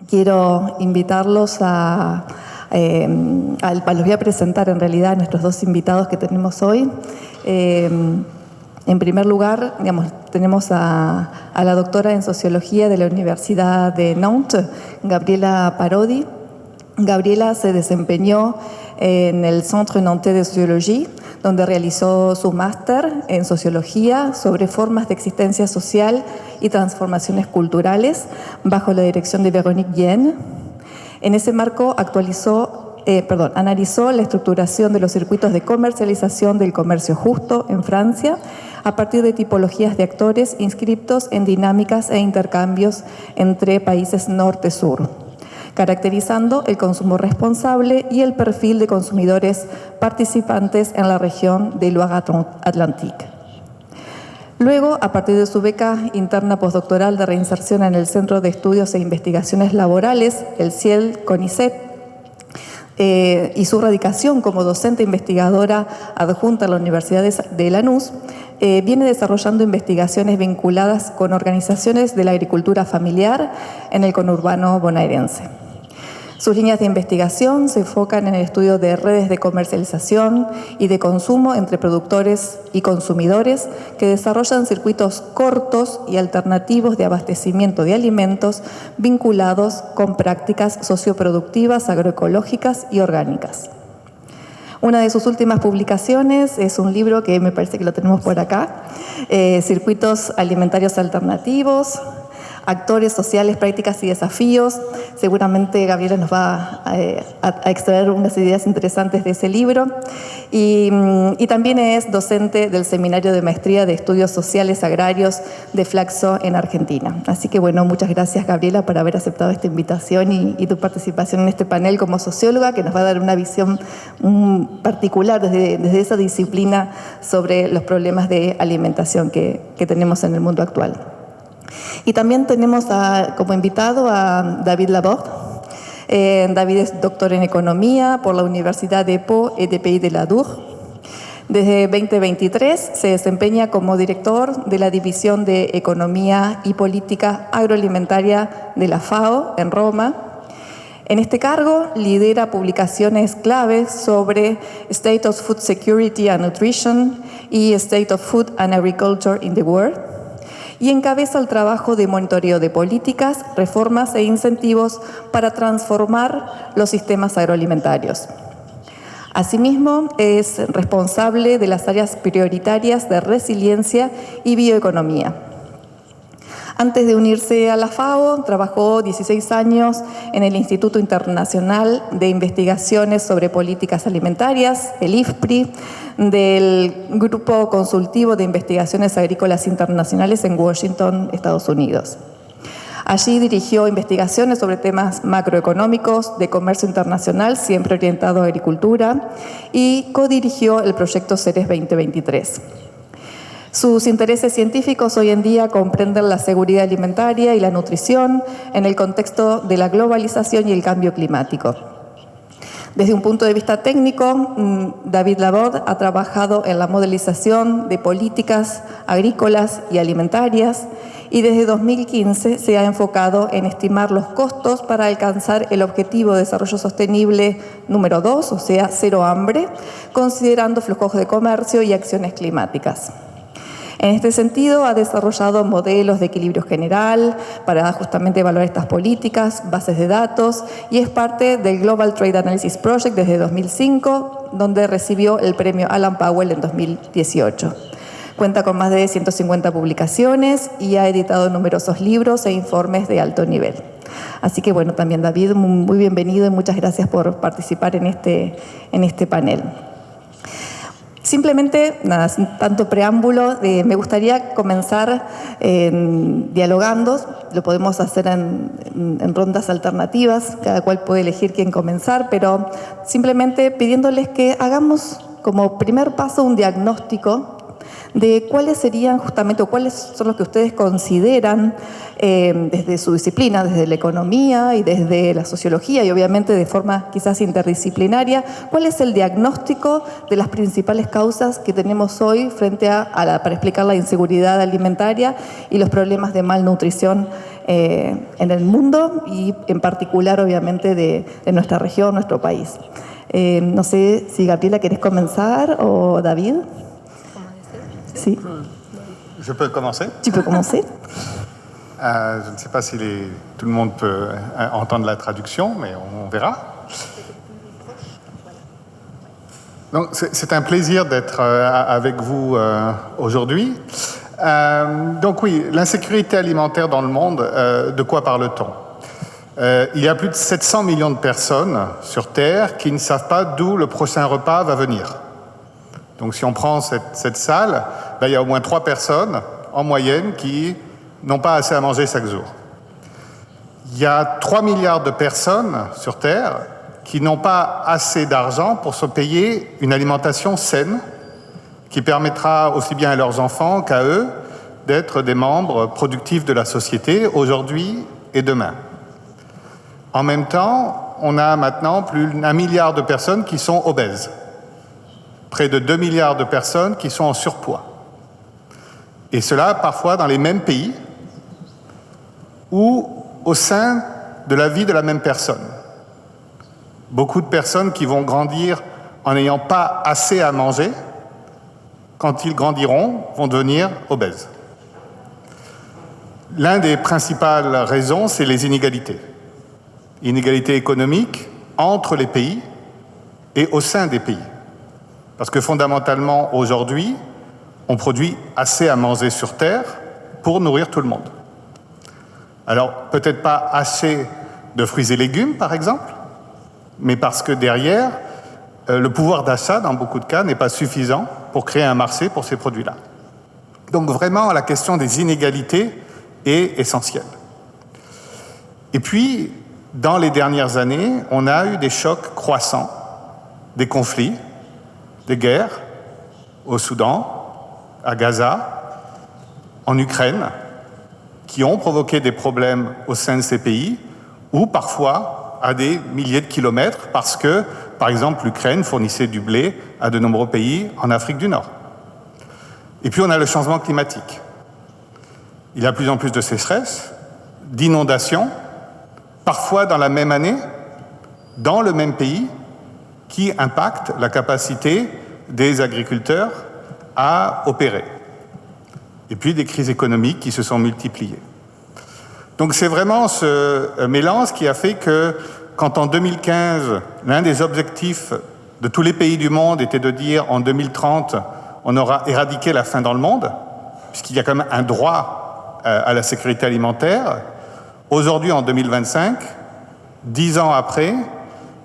quiero invitarlos los voy a presentar en realidad a nuestros dos invitados que tenemos hoy. En primer lugar, tenemos a la doctora en Sociología de la Universidad de Nantes, Gabriela Parodi. Gabriela se desempeñó en el Centre Nantais de Sociologie, donde realizó su máster en Sociología sobre formas de existencia social y transformaciones culturales, bajo la dirección de Véronique Guillen. En ese marco analizó la estructuración de los circuitos de comercialización del comercio justo en Francia a partir de tipologías de actores inscriptos en dinámicas e intercambios entre países norte-sur, caracterizando el consumo responsable y el perfil de consumidores participantes en la región de Loire-Atlantique. Luego, a partir de su beca interna postdoctoral de reinserción en el Centro de Estudios e Investigaciones Laborales, el CIEL-CONICET, y su radicación como docente investigadora adjunta a la Universidad de Lanús, viene desarrollando investigaciones vinculadas con organizaciones de la agricultura familiar en el conurbano bonaerense. Sus líneas de investigación se enfocan en el estudio de redes de comercialización y de consumo entre productores y consumidores que desarrollan circuitos cortos y alternativos de abastecimiento de alimentos vinculados con prácticas socioproductivas, agroecológicas y orgánicas. Una de sus últimas publicaciones es un libro que me parece que lo tenemos por acá, Circuitos Alimentarios Alternativos, Actores Sociales, Prácticas y Desafíos. Seguramente Gabriela nos va a extraer unas ideas interesantes de ese libro. Y también es docente del Seminario de Maestría de Estudios Sociales Agrarios de Flaxo en Argentina. Así que bueno, muchas gracias Gabriela por haber aceptado esta invitación y tu participación en este panel como socióloga, que nos va a dar una visión particular desde esa disciplina sobre los problemas de alimentación que tenemos en el mundo actual. Y también tenemos como invitado a David Laborde. David es doctor en Economía por la Universidad de Pau et de Pays de la Dour. Desde 2023 se desempeña como director de la División de Economía y Política Agroalimentaria de la FAO en Roma. En este cargo lidera publicaciones claves sobre State of Food Security and Nutrition y State of Food and Agriculture in the World, y encabeza el trabajo de monitoreo de políticas, reformas e incentivos para transformar los sistemas agroalimentarios. Asimismo, es responsable de las áreas prioritarias de resiliencia y bioeconomía. Antes de unirse a la FAO, trabajó 16 años en el Instituto Internacional de Investigaciones sobre Políticas Alimentarias, el IFPRI, del Grupo Consultivo de Investigaciones Agrícolas Internacionales en Washington, Estados Unidos. Allí dirigió investigaciones sobre temas macroeconómicos, de comercio internacional, siempre orientado a agricultura, y codirigió el proyecto CERES 2023. Sus intereses científicos hoy en día comprenden la seguridad alimentaria y la nutrición en el contexto de la globalización y el cambio climático. Desde un punto de vista técnico, David Laborde ha trabajado en la modelización de políticas agrícolas y alimentarias y desde 2015 se ha enfocado en estimar los costos para alcanzar el Objetivo de Desarrollo Sostenible número 2, o sea, cero hambre, considerando flujos de comercio y acciones climáticas. En este sentido, ha desarrollado modelos de equilibrio general para justamente evaluar estas políticas, bases de datos, y es parte del Global Trade Analysis Project desde 2005, donde recibió el premio Alan Powell en 2018. Cuenta con más de 150 publicaciones y ha editado numerosos libros e informes de alto nivel. Así que bueno, también David, muy bienvenido y muchas gracias por participar en este panel. Simplemente, nada, sin tanto preámbulo, me gustaría comenzar dialogando. Lo podemos hacer en rondas alternativas, cada cual puede elegir quién comenzar, pero simplemente pidiéndoles que hagamos como primer paso un diagnóstico de cuáles serían justamente, o cuáles son los que ustedes consideran desde su disciplina, desde la economía y desde la sociología, y obviamente de forma quizás interdisciplinaria, cuál es el diagnóstico de las principales causas que tenemos hoy frente para explicar la inseguridad alimentaria y los problemas de malnutrición en el mundo y en particular, obviamente, de nuestra región, nuestro país. No sé si Gabriela, ¿querés comenzar o David? Sí. Je peux commencer? Tu peux commencer. Je ne sais pas si tout le monde peut entendre la traduction, mais on verra. Donc, c'est un plaisir d'être avec vous aujourd'hui. Donc oui, l'insécurité alimentaire dans le monde, de quoi parle-t-on? Il y a plus de 700 millions de personnes sur Terre qui ne savent pas d'où le prochain repas va venir. Donc si on prend cette salle, ben, il y a au moins 3 personnes en moyenne qui n'ont pas assez à manger chaque jour. Il y a 3 milliards de personnes sur Terre qui n'ont pas assez d'argent pour se payer une alimentation saine qui permettra aussi bien à leurs enfants qu'à eux d'être des membres productifs de la société aujourd'hui et demain. En même temps, on a maintenant plus d'1 milliard de personnes qui sont obèses, près de 2 milliards de personnes qui sont en surpoids. Et cela parfois dans les mêmes pays ou au sein de la vie de la même personne. Beaucoup de personnes qui vont grandir en n'ayant pas assez à manger, quand ils grandiront, vont devenir obèses. L'une des principales raisons, c'est les inégalités. Inégalités économiques entre les pays et au sein des pays. Parce que fondamentalement, aujourd'hui, on produit assez à manger sur Terre pour nourrir tout le monde. Alors, peut-être pas assez de fruits et légumes, par exemple, mais parce que derrière, le pouvoir d'achat, dans beaucoup de cas, n'est pas suffisant pour créer un marché pour ces produits-là. Donc vraiment, la question des inégalités est essentielle. Et puis, dans les dernières années, on a eu des chocs croissants, des conflits, des guerres au Soudan, à Gaza, en Ukraine, qui ont provoqué des problèmes au sein de ces pays, ou parfois à des milliers de kilomètres, parce que, par exemple, l'Ukraine fournissait du blé à de nombreux pays en Afrique du Nord. Et puis on a le changement climatique. Il y a de plus en plus de sécheresse, d'inondations, parfois dans la même année, dans le même pays, qui impactent la capacité des agriculteurs à opérer. Et puis des crises économiques qui se sont multipliées. Donc c'est vraiment ce mélange qui a fait que, quand en 2015, l'un des objectifs de tous les pays du monde était de dire en 2030, on aura éradiqué la faim dans le monde, puisqu'il y a quand même un droit à la sécurité alimentaire, aujourd'hui en 2025, 10 ans après,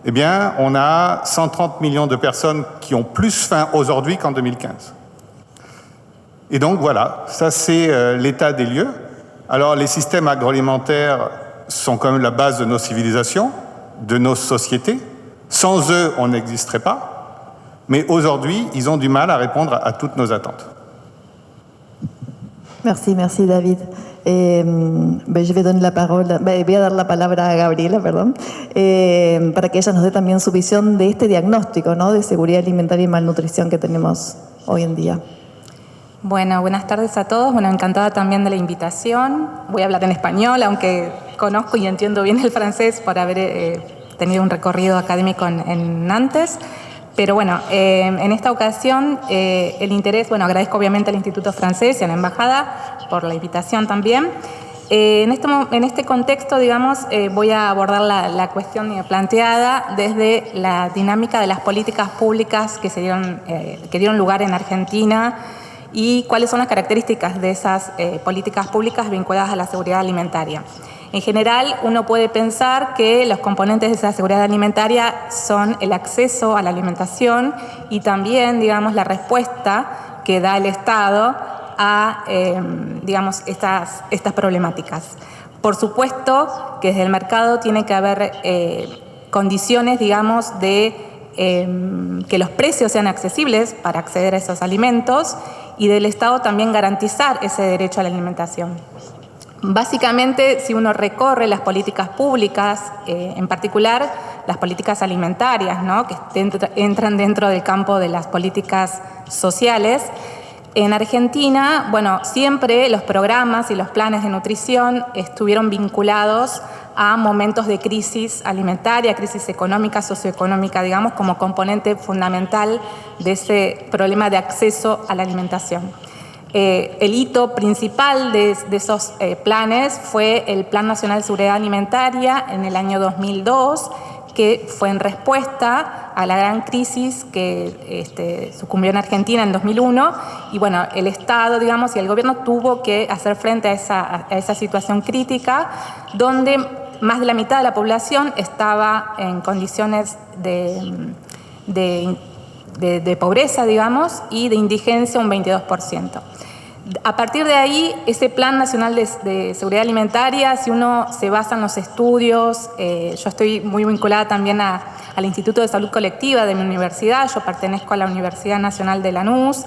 eh bien, on a 130 millions de personnes qui ont plus faim aujourd'hui qu'en 2015. Et donc voilà, ça c'est l'état des lieux. Alors les systèmes agroalimentaires sont quand même la base de nos civilisations, de nos sociétés. Sans eux, on n'existerait pas. Mais aujourd'hui, ils ont du mal à répondre à toutes nos attentes. Merci, merci David. Je vais donner la parole, voy a dar la palabra a Gabriela, perdón, para que ella nos dé también su visión de este diagnóstico, ¿no?, de seguridad alimentaria y malnutrición que tenemos hoy en día. Bueno, buenas tardes a todos. Bueno, encantada también de la invitación. Voy a hablar en español, aunque conozco y entiendo bien el francés por haber tenido un recorrido académico en Nantes. Pero bueno, en esta ocasión el interés, bueno, agradezco obviamente al Instituto Francés y a la Embajada por la invitación también. En este contexto, digamos, voy a abordar la cuestión planteada desde la dinámica de las políticas públicas que dieron lugar en Argentina y cuáles son las características de esas políticas públicas vinculadas a la seguridad alimentaria. En general, uno puede pensar que los componentes de esa seguridad alimentaria son el acceso a la alimentación y también, digamos, la respuesta que da el Estado a, digamos, estas problemáticas. Por supuesto que desde el mercado tiene que haber condiciones, digamos, de que los precios sean accesibles para acceder a esos alimentos y del Estado también garantizar ese derecho a la alimentación. Básicamente, si uno recorre las políticas públicas, en particular las políticas alimentarias, ¿no?, que entran dentro del campo de las políticas sociales, En Argentina, bueno, siempre los programas y los planes de nutrición estuvieron vinculados a momentos de crisis alimentaria, crisis económica, socioeconómica, digamos, como componente fundamental de ese problema de acceso a la alimentación. El hito principal de esos planes fue el Plan Nacional de Seguridad Alimentaria en el año 2002, que fue en respuesta a la gran crisis que sucumbió en Argentina en 2001. Y bueno, el Estado, digamos, y el gobierno tuvo que hacer frente a esa situación crítica, donde más de la mitad de la población estaba en condiciones de pobreza, digamos, y de indigencia un 22%. A partir de ahí, ese Plan Nacional de Seguridad Alimentaria, si uno se basa en los estudios, yo estoy muy vinculada también al Instituto de Salud Colectiva de mi universidad, yo pertenezco a la Universidad Nacional de Lanús,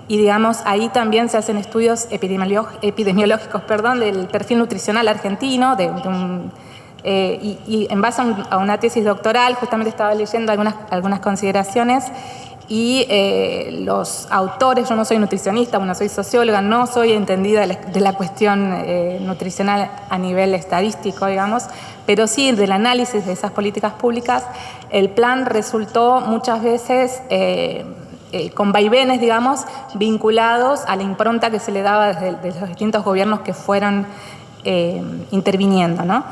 y digamos, ahí también se hacen estudios epidemiológicos del perfil nutricional argentino, y en base a una tesis doctoral, justamente estaba leyendo algunas consideraciones. Y los autores, yo no soy nutricionista, bueno, soy socióloga, no soy entendida de la cuestión nutricional a nivel estadístico, digamos, pero sí del análisis de esas políticas públicas. El plan resultó muchas veces con vaivenes, digamos, vinculados a la impronta que se le daba desde los distintos gobiernos que fueron interviniendo, ¿no?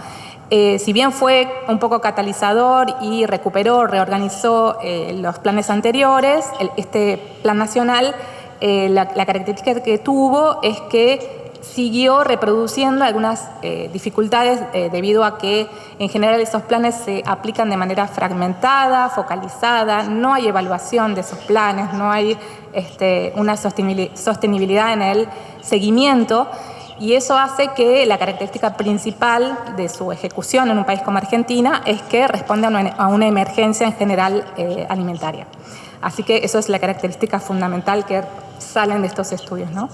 Si bien fue un poco catalizador y reorganizó los planes anteriores, este plan nacional, la característica que tuvo es que siguió reproduciendo algunas dificultades debido a que en general esos planes se aplican de manera fragmentada, focalizada, no hay evaluación de esos planes, no hay una sostenibilidad en el seguimiento. Y eso hace que la característica principal de su ejecución en un país como Argentina es que responde a una emergencia en general alimentaria. Así que eso es la característica fundamental que salen de estos estudios, ¿no?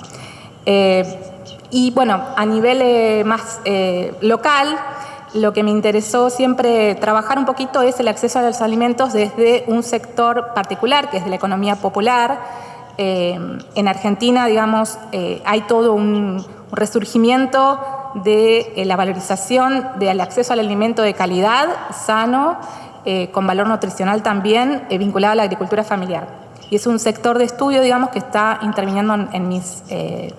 Y bueno, a nivel más local, lo que me interesó siempre trabajar un poquito es el acceso a los alimentos desde un sector particular, que es de la economía popular. En Argentina, digamos, hay todo un resurgimiento de la valorización del acceso al alimento de calidad, sano, con valor nutricional también, vinculado a la agricultura familiar. Y es un sector de estudio, digamos, que está interviniendo en mis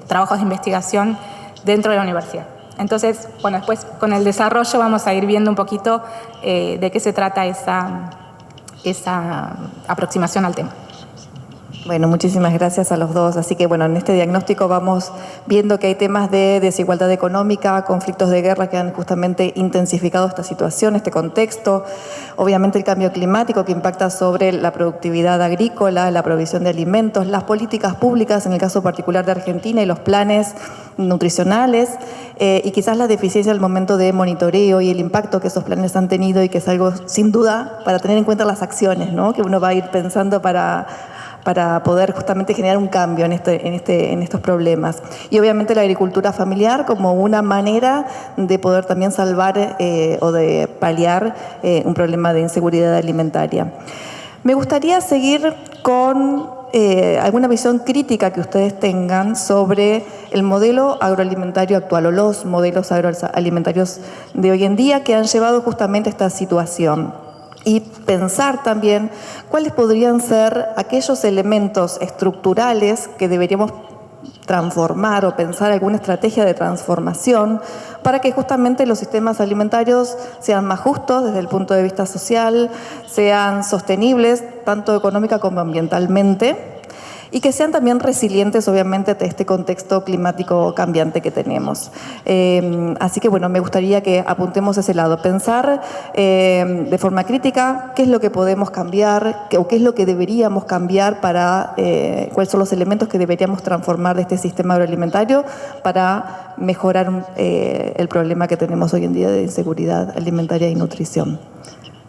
trabajos de investigación dentro de la universidad. Entonces, bueno, después con el desarrollo vamos a ir viendo un poquito de qué se trata esa aproximación al tema. Bueno, muchísimas gracias a los dos. Así que, bueno, en este diagnóstico vamos viendo que hay temas de desigualdad económica, conflictos de guerra que han justamente intensificado esta situación, este contexto. Obviamente el cambio climático que impacta sobre la productividad agrícola, la provisión de alimentos, las políticas públicas, en el caso particular de Argentina, y los planes nutricionales, y quizás la deficiencia al momento de monitoreo y el impacto que esos planes han tenido, y que es algo, sin duda, para tener en cuenta las acciones, ¿no?, que uno va a ir pensando para poder justamente generar un cambio en estos problemas. Y obviamente la agricultura familiar como una manera de poder también salvar o de paliar un problema de inseguridad alimentaria. Me gustaría seguir con alguna visión crítica que ustedes tengan sobre el modelo agroalimentario actual o los modelos agroalimentarios de hoy en día que han llevado justamente a esta situación. Y pensar también cuáles podrían ser aquellos elementos estructurales que deberíamos transformar o pensar alguna estrategia de transformación para que justamente los sistemas alimentarios sean más justos desde el punto de vista social, sean sostenibles tanto económica como ambientalmente, y que sean también resilientes, obviamente, de este contexto climático cambiante que tenemos. Así que, bueno, me gustaría que apuntemos a ese lado, pensar de forma crítica qué es lo que podemos cambiar o qué es lo que deberíamos cambiar cuáles son los elementos que deberíamos transformar de este sistema agroalimentario para mejorar el problema que tenemos hoy en día de inseguridad alimentaria y nutrición.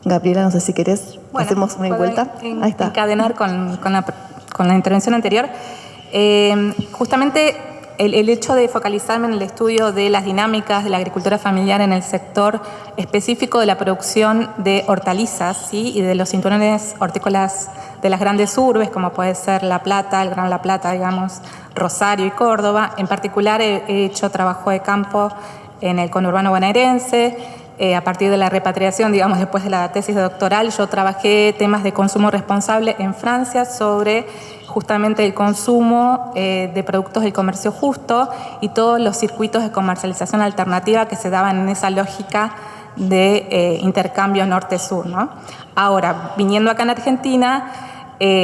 Gabriela, no sé si querés, hacemos una vuelta. Ahí está. Encadenar con la intervención anterior. Justamente el hecho de focalizarme en el estudio de las dinámicas de la agricultura familiar en el sector específico de la producción de hortalizas, ¿sí? Y de los cinturones hortícolas de las grandes urbes, como puede ser La Plata, el Gran La Plata, digamos, Rosario y Córdoba. En particular he hecho trabajo de campo en el conurbano bonaerense. A partir de la repatriación, digamos, después de la tesis doctoral, yo trabajé temas de consumo responsable en Francia sobre justamente el consumo de productos del comercio justo y todos los circuitos de comercialización alternativa que se daban en esa lógica de intercambio norte-sur, ¿no? Ahora, viniendo acá en Argentina,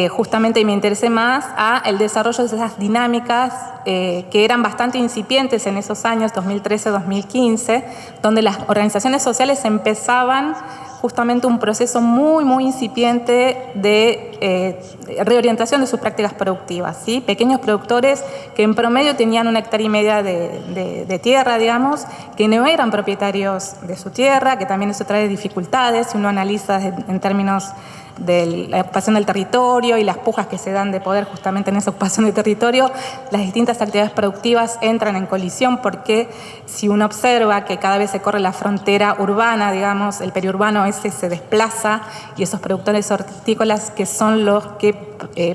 justamente me interesé más a el desarrollo de esas dinámicas que eran bastante incipientes en esos años, 2013-2015, donde las organizaciones sociales empezaban justamente un proceso muy, muy incipiente de reorientación de sus prácticas productivas, ¿sí? Pequeños productores que en promedio tenían 1,5 hectáreas de tierra, digamos, que no eran propietarios de su tierra, que también eso trae dificultades, si uno analiza en términos de la ocupación del territorio y las pujas que se dan de poder justamente en esa ocupación de territorio, las distintas actividades productivas entran en colisión porque si uno observa que cada vez se corre la frontera urbana, digamos, el periurbano ese se desplaza y esos productores hortícolas que son los que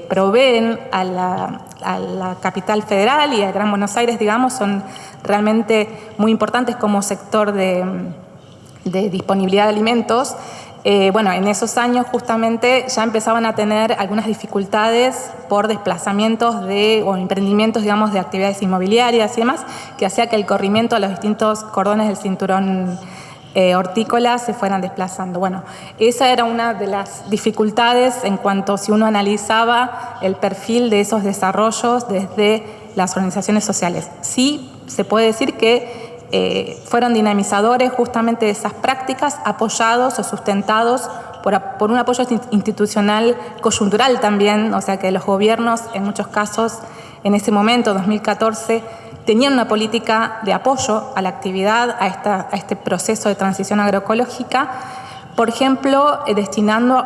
proveen a la capital federal y al Gran Buenos Aires, digamos, son realmente muy importantes como sector de disponibilidad de alimentos. Bueno, en esos años justamente ya empezaban a tener algunas dificultades por desplazamientos o emprendimientos, digamos, de actividades inmobiliarias y demás, que hacía que el corrimiento a los distintos cordones del cinturón hortícola se fueran desplazando. Bueno, esa era una de las dificultades en cuanto si uno analizaba el perfil de esos desarrollos desde las organizaciones sociales. Sí, se puede decir que fueron dinamizadores justamente de esas prácticas, apoyados o sustentados por un apoyo institucional coyuntural también, o sea que los gobiernos en muchos casos en ese momento, 2014, tenían una política de apoyo a la actividad, a este proceso de transición agroecológica, por ejemplo, destinando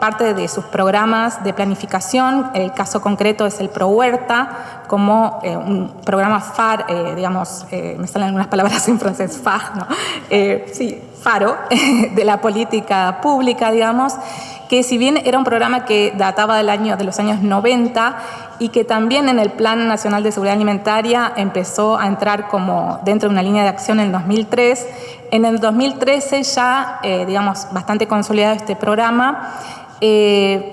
parte de sus programas de planificación, el caso concreto es el ProHuerta, como un programa digamos, me salen algunas palabras en francés, ¿no? Sí, faro de la política pública, digamos, que si bien era un programa que databa de los años 90 y que también en el Plan Nacional de Seguridad Alimentaria empezó a entrar como dentro de una línea de acción en el 2003, en el 2013 ya, digamos, bastante consolidado este programa,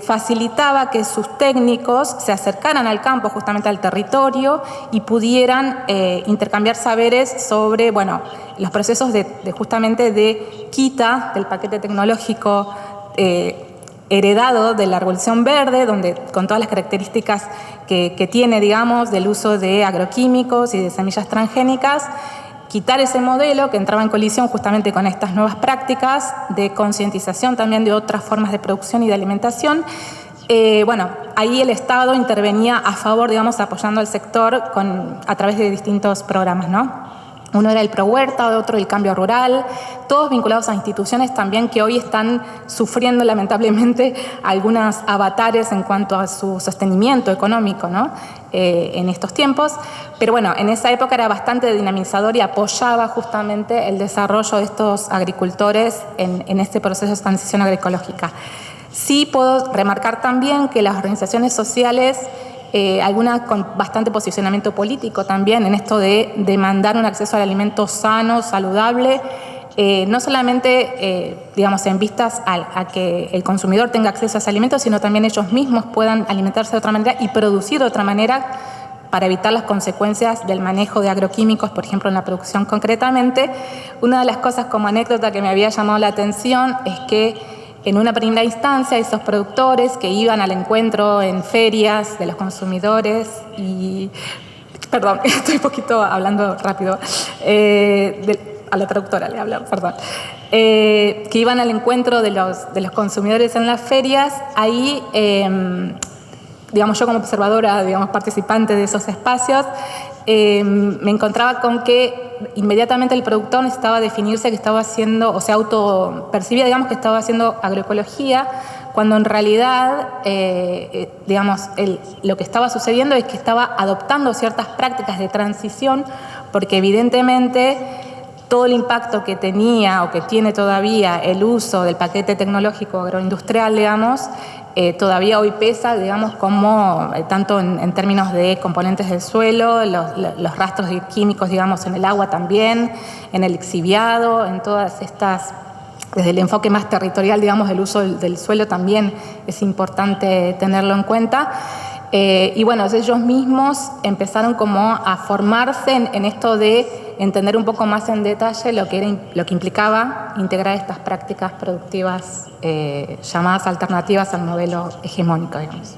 facilitaba que sus técnicos se acercaran al campo, justamente al territorio, y pudieran intercambiar saberes sobre, bueno, los procesos justamente de quita del paquete tecnológico heredado de la Revolución Verde, donde con todas las características que tiene, digamos, del uso de agroquímicos y de semillas transgénicas, quitar ese modelo que entraba en colisión justamente con estas nuevas prácticas de concientización también de otras formas de producción y de alimentación. Bueno, ahí el Estado intervenía a favor, digamos, apoyando al sector a través de distintos programas, ¿no? Uno era el ProHuerta, otro el Cambio Rural, todos vinculados a instituciones también que hoy están sufriendo lamentablemente algunos avatares en cuanto a su sostenimiento económico, ¿no? En estos tiempos. Pero bueno, en esa época era bastante dinamizador y apoyaba justamente el desarrollo de estos agricultores en este proceso de transición agroecológica. Sí puedo remarcar también que las organizaciones sociales, algunas con bastante posicionamiento político también en esto de demandar un acceso al alimento sano, saludable, no solamente, digamos, en vistas a que el consumidor tenga acceso a ese alimento, sino también ellos mismos puedan alimentarse de otra manera y producir de otra manera para evitar las consecuencias del manejo de agroquímicos, por ejemplo, en la producción concretamente. Una de las cosas como anécdota que me había llamado la atención es que en una primera instancia, esos productores que iban al encuentro en ferias de los consumidores y... Perdón, estoy un poquito hablando rápido. A la traductora le hablo, perdón. Que iban al encuentro de los consumidores en las ferias, ahí, digamos, yo como observadora, digamos, participante de esos espacios, me encontraba con que inmediatamente el productor necesitaba definirse que estaba haciendo, o sea, autopercibía, digamos, que estaba haciendo agroecología, cuando en realidad, digamos, lo que estaba sucediendo es que estaba adoptando ciertas prácticas de transición, porque evidentemente todo el impacto que tenía o que tiene todavía el uso del paquete tecnológico agroindustrial, digamos, todavía hoy pesa, digamos, como tanto en términos de componentes del suelo, los rastros químicos, digamos, en el agua también, en el lixiviado, en todas estas, desde el enfoque más territorial, digamos, del uso del suelo también es importante tenerlo en cuenta. Y bueno, ellos mismos empezaron como a formarse en esto de entender un poco más en detalle lo que implicaba integrar estas prácticas productivas llamadas alternativas al modelo hegemónico, digamos.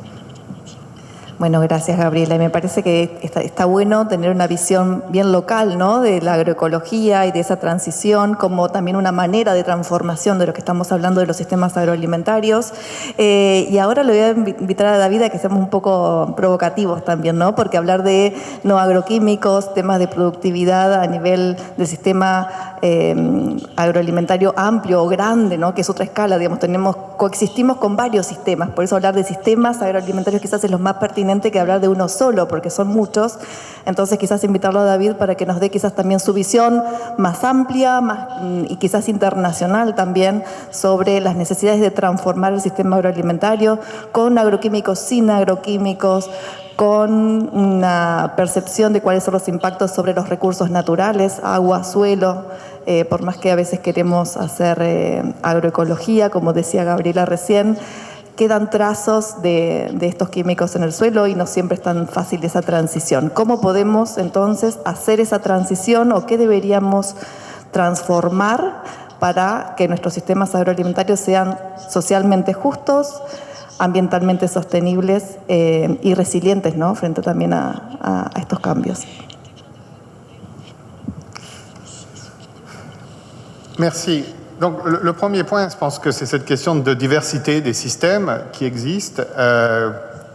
Bueno, gracias, Gabriela. Me parece que está bueno tener una visión bien local, ¿no?, de la agroecología y de esa transición, como también una manera de transformación de lo que estamos hablando de los sistemas agroalimentarios. Y ahora le voy a invitar a David a que seamos un poco provocativos también, ¿no?, porque hablar de no agroquímicos, temas de productividad a nivel del sistema agroalimentario amplio o grande, ¿no?, que es otra escala, digamos, coexistimos con varios sistemas, por eso hablar de sistemas agroalimentarios quizás es lo más pertinente que hablar de uno solo, porque son muchos. Entonces quizás invitarlo a David para que nos dé quizás también su visión más amplia y quizás internacional también sobre las necesidades de transformar el sistema agroalimentario con agroquímicos, sin agroquímicos, con una percepción de cuáles son los impactos sobre los recursos naturales, agua, suelo, por más que a veces queremos hacer agroecología, como decía Gabriela recién, quedan trazos de estos químicos en el suelo y no siempre es tan fácil esa transición. ¿Cómo podemos entonces hacer esa transición o qué deberíamos transformar para que nuestros sistemas agroalimentarios sean socialmente justos, ambientalmente sostenibles y resilientes, ¿no?, frente también a estos cambios? Merci. Donc le premier point, je pense que c'est cette question de diversité des systèmes qui existent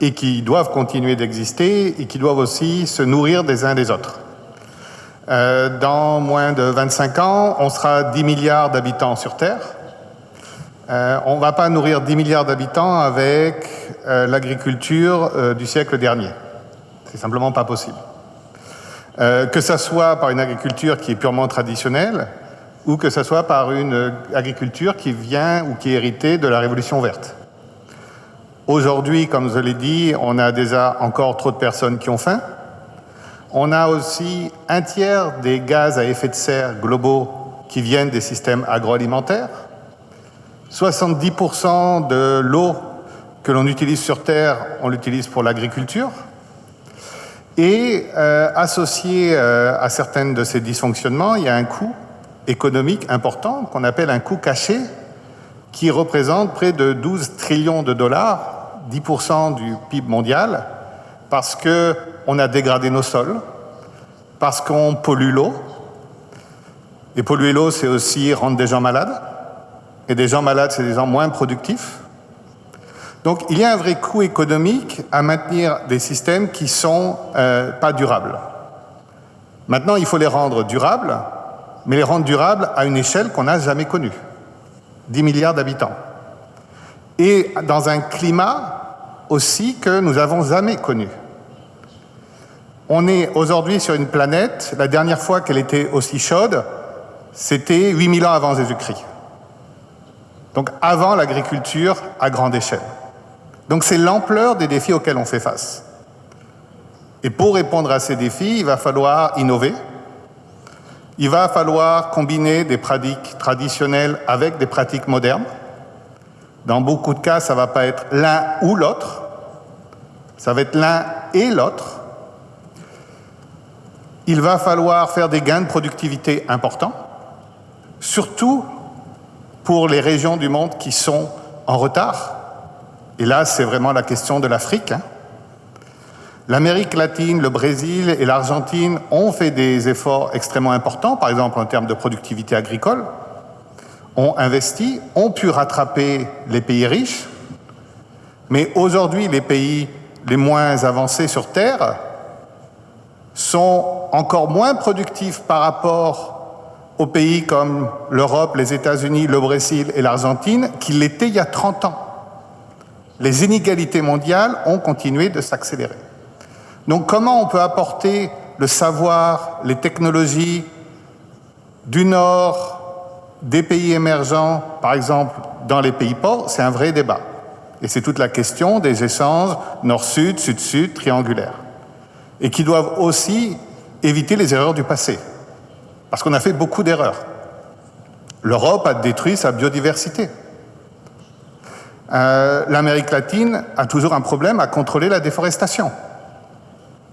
et qui doivent continuer d'exister et qui doivent aussi se nourrir des uns des autres. Dans moins de 25 ans, on sera 10 milliards d'habitants sur Terre. On ne va pas nourrir 10 milliards d'habitants avec l'agriculture du siècle dernier. C'est simplement pas possible. Que ça soit par une agriculture qui est purement traditionnelle, ou que ce soit par une agriculture qui vient ou qui est héritée de la Révolution verte. Aujourd'hui, comme je l'ai dit, on a déjà encore trop de personnes qui ont faim. On a aussi un tiers des gaz à effet de serre globaux qui viennent des systèmes agroalimentaires. 70% de l'eau que l'on utilise sur Terre, on l'utilise pour l'agriculture. Et associé à certains de ces dysfonctionnements, il y a un coût économique important qu'on appelle un coût caché qui représente près de 12 trillions de dollars, 10% du PIB mondial, parce qu'on a dégradé nos sols, parce qu'on pollue l'eau. Et polluer l'eau, c'est aussi rendre des gens malades. Et des gens malades, c'est des gens moins productifs. Donc il y a un vrai coût économique à maintenir des systèmes qui ne sont pas durables. Maintenant, il faut les rendre durables, mais les rendre durables à une échelle qu'on n'a jamais connue. 10 milliards d'habitants. Et dans un climat aussi que nous n'avons jamais connu. On est aujourd'hui sur une planète, la dernière fois qu'elle était aussi chaude, c'était 8000 ans avant Jésus-Christ. Donc avant l'agriculture à grande échelle. Donc c'est l'ampleur des défis auxquels on fait face. Et pour répondre à ces défis, il va falloir innover. Il va falloir combiner des pratiques traditionnelles avec des pratiques modernes. Dans beaucoup de cas, ça ne va pas être l'un ou l'autre. Ça va être l'un et l'autre. Il va falloir faire des gains de productivité importants, surtout pour les régions du monde qui sont en retard. Et là, c'est vraiment la question de l'Afrique. L'Amérique latine, le Brésil et l'Argentine ont fait des efforts extrêmement importants, par exemple en termes de productivité agricole, ont investi, ont pu rattraper les pays riches, mais aujourd'hui, les pays les moins avancés sur Terre sont encore moins productifs par rapport aux pays comme l'Europe, les États-Unis, le Brésil et l'Argentine qu'ils l'étaient il y a 30 ans. les inégalités mondiales ont continué de s'accélérer. Donc comment on peut apporter le savoir, les technologies du Nord, des pays émergents, par exemple dans les pays pauvres, c'est un vrai débat. Et c'est toute la question des échanges Nord-Sud, Sud-Sud, triangulaires. Et qui doivent aussi éviter les erreurs du passé. Parce qu'on a fait beaucoup d'erreurs. L'Europe a détruit sa biodiversité. L'Amérique latine a toujours un problème à contrôler la déforestation.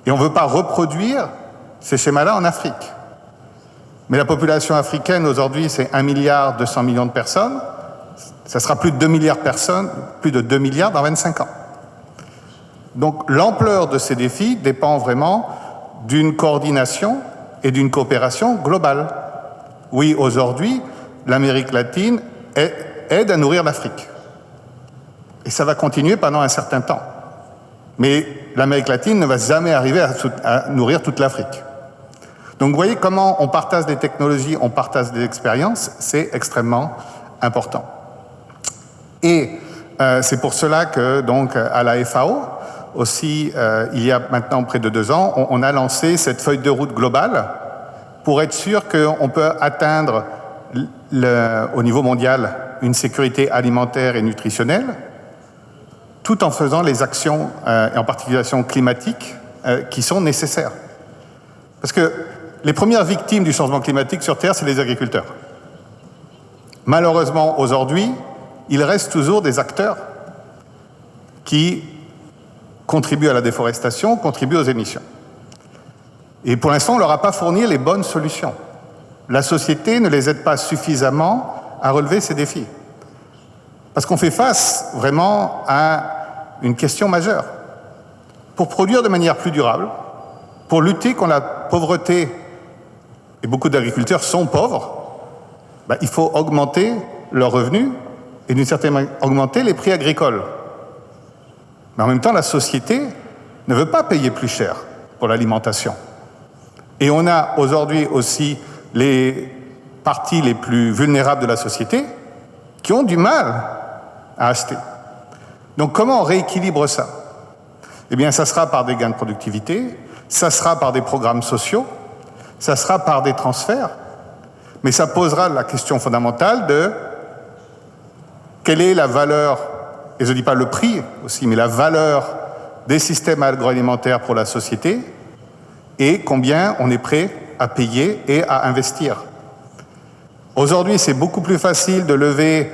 Et on ne veut pas reproduire ces schémas-là en Afrique. Mais la population africaine aujourd'hui, c'est 1,2 milliard de personnes. Ça sera plus de 2 milliards de personnes, plus de 2 milliards dans 25 ans. Donc l'ampleur de ces défis dépend vraiment d'une coordination et d'une coopération globale. Oui, aujourd'hui, l'Amérique latine aide à nourrir l'Afrique. Et ça va continuer pendant un certain temps. Mais l'Amérique latine ne va jamais arriver à nourrir toute l'Afrique. Donc vous voyez comment on partage des technologies, on partage des expériences, c'est extrêmement important. Et c'est pour cela que, donc, à la FAO, aussi, il y a maintenant près de 2 ans, on a lancé cette feuille de route globale pour être sûr qu'on peut atteindre au niveau mondial une sécurité alimentaire et nutritionnelle, tout en faisant les actions, et en particulier climatiques, qui sont nécessaires. Parce que les premières victimes du changement climatique sur Terre, c'est les agriculteurs. Malheureusement, aujourd'hui, il reste toujours des acteurs qui contribuent à la déforestation, contribuent aux émissions. Et pour l'instant, on ne leur a pas fourni les bonnes solutions. La société ne les aide pas suffisamment à relever ces défis. Parce qu'on fait face vraiment à une question majeure. Pour produire de manière plus durable, pour lutter contre la pauvreté, et beaucoup d'agriculteurs sont pauvres, il faut augmenter leurs revenus et d'une certaine manière augmenter les prix agricoles. Mais en même temps, la société ne veut pas payer plus cher pour l'alimentation. Et on a aujourd'hui aussi les parties les plus vulnérables de la société qui ont du mal à acheter. Donc comment on rééquilibre ça? Eh bien, ça sera par des gains de productivité, ça sera par des programmes sociaux, ça sera par des transferts, mais ça posera la question fondamentale de quelle est la valeur, et je ne dis pas le prix aussi, mais la valeur des systèmes agroalimentaires pour la société et combien on est prêt à payer et à investir. Aujourd'hui, c'est beaucoup plus facile de lever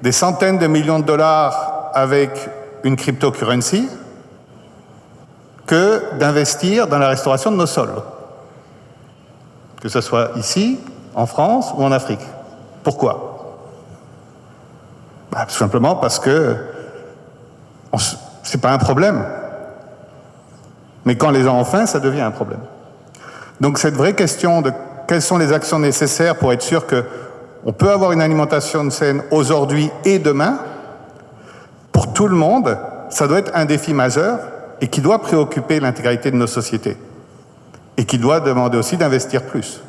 des centaines de millions de dollars avec une cryptocurrency que d'investir dans la restauration de nos sols, que ce soit ici, en France ou en Afrique. Pourquoi? Tout simplement parce que c'est pas un problème. Mais quand les gens ont faim, ça devient un problème. Donc cette vraie question de quelles sont les actions nécessaires pour être sûr qu'on peut avoir une alimentation saine aujourd'hui et demain, pour tout le monde, ça doit être un défi majeur et qui doit préoccuper l'intégralité de nos sociétés. Et qui doit demander aussi d'investir plus.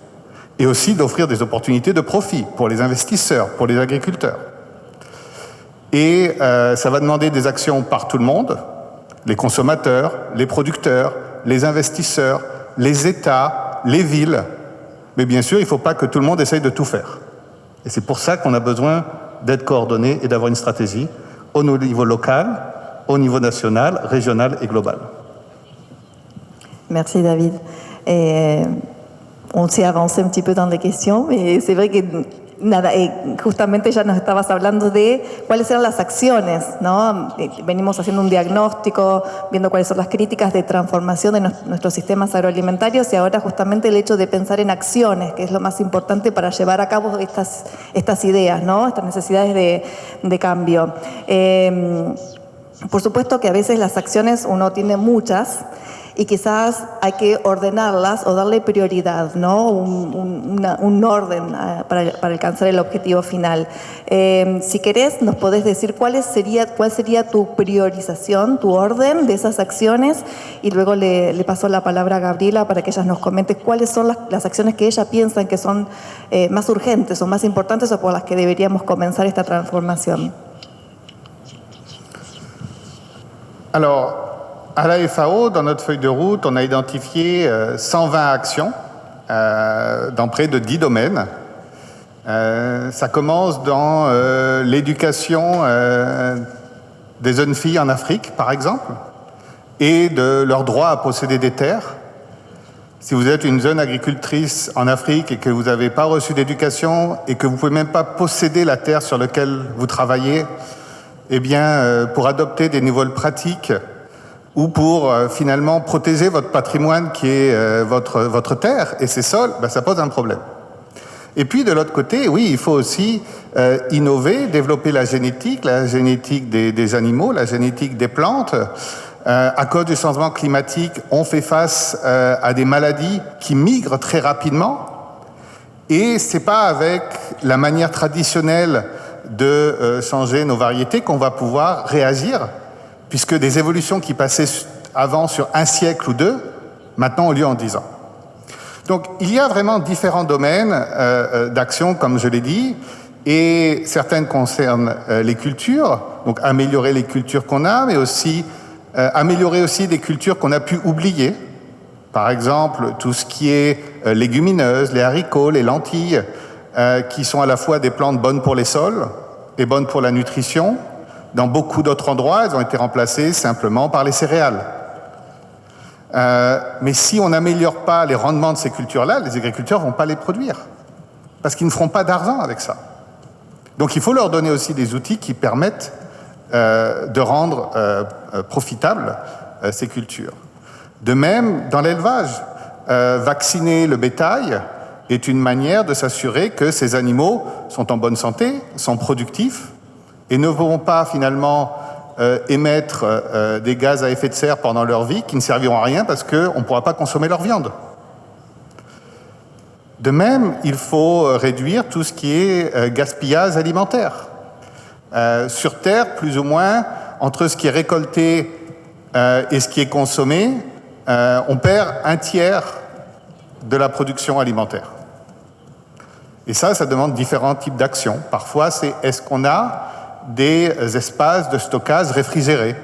Et aussi d'offrir des opportunités de profit pour les investisseurs, pour les agriculteurs. Et ça va demander des actions par tout le monde, les consommateurs, les producteurs, les investisseurs, les États, les villes. Mais bien sûr, il ne faut pas que tout le monde essaye de tout faire. Et c'est pour ça qu'on a besoin d'être coordonnés et d'avoir une stratégie au niveau local, au niveau national, régional et global. Merci David. On s'est avancé un petit peu dans les questions, mais c'est vrai que nada, justamente ya nos estabas hablando de cuáles eran las acciones, ¿no? Venimos haciendo un diagnóstico, viendo cuáles son las críticas de transformación de nuestros sistemas agroalimentarios y ahora justamente el hecho de pensar en acciones, que es lo más importante para llevar a cabo estas ideas, ¿no? Estas necesidades de cambio. Por supuesto que a veces las acciones uno tiene muchas, y quizás hay que ordenarlas o darle prioridad, ¿no? Un orden para alcanzar el objetivo final. Si querés, nos podés decir cuál sería tu priorización, tu orden de esas acciones, y luego le paso la palabra a Gabriela para que ella nos comente cuáles son las acciones que ella piensa que son más urgentes o más importantes o por las que deberíamos comenzar esta transformación. Alors, à la FAO, dans notre feuille de route, on a identifié 120 actions dans près de 10 domaines. Ça commence dans l'éducation des jeunes filles en Afrique, par exemple, et de leur droit à posséder des terres. Si vous êtes une jeune agricultrice en Afrique et que vous n'avez pas reçu d'éducation et que vous ne pouvez même pas posséder la terre sur laquelle vous travaillez, eh bien, pour adopter des nouvelles pratiques ou pour finalement protéger votre patrimoine qui est votre terre et ses sols, ben, ça pose un problème. Et puis de l'autre côté, oui, il faut aussi innover, développer la génétique des animaux, la génétique des plantes. À cause du changement climatique, on fait face à des maladies qui migrent très rapidement. Et c'est pas avec la manière traditionnelle de changer nos variétés qu'on va pouvoir réagir, puisque des évolutions qui passaient avant sur un siècle ou deux, maintenant ont lieu en 10 ans. Donc il y a vraiment différents domaines d'action, comme je l'ai dit, et certaines concernent les cultures, donc améliorer les cultures qu'on a, mais aussi améliorer aussi des cultures qu'on a pu oublier. Par exemple, tout ce qui est légumineuses, les haricots, les lentilles, qui sont à la fois des plantes bonnes pour les sols et bonnes pour la nutrition. Dans beaucoup d'autres endroits, elles ont été remplacées simplement par les céréales. Mais si on n'améliore pas les rendements de ces cultures-là, les agriculteurs ne vont pas les produire, parce qu'ils ne feront pas d'argent avec ça. Donc il faut leur donner aussi des outils qui permettent de rendre profitables ces cultures. De même, dans l'élevage, vacciner le bétail est une manière de s'assurer que ces animaux sont en bonne santé, sont productifs et ne vont pas finalement émettre des gaz à effet de serre pendant leur vie qui ne serviront à rien parce qu'on ne pourra pas consommer leur viande. De même, il faut réduire tout ce qui est gaspillage alimentaire. Sur Terre, plus ou moins, entre ce qui est récolté et ce qui est consommé, on perd un tiers de la production alimentaire. Et ça demande différents types d'actions. Parfois, c'est est-ce qu'on a des espaces de stockage réfrigérés.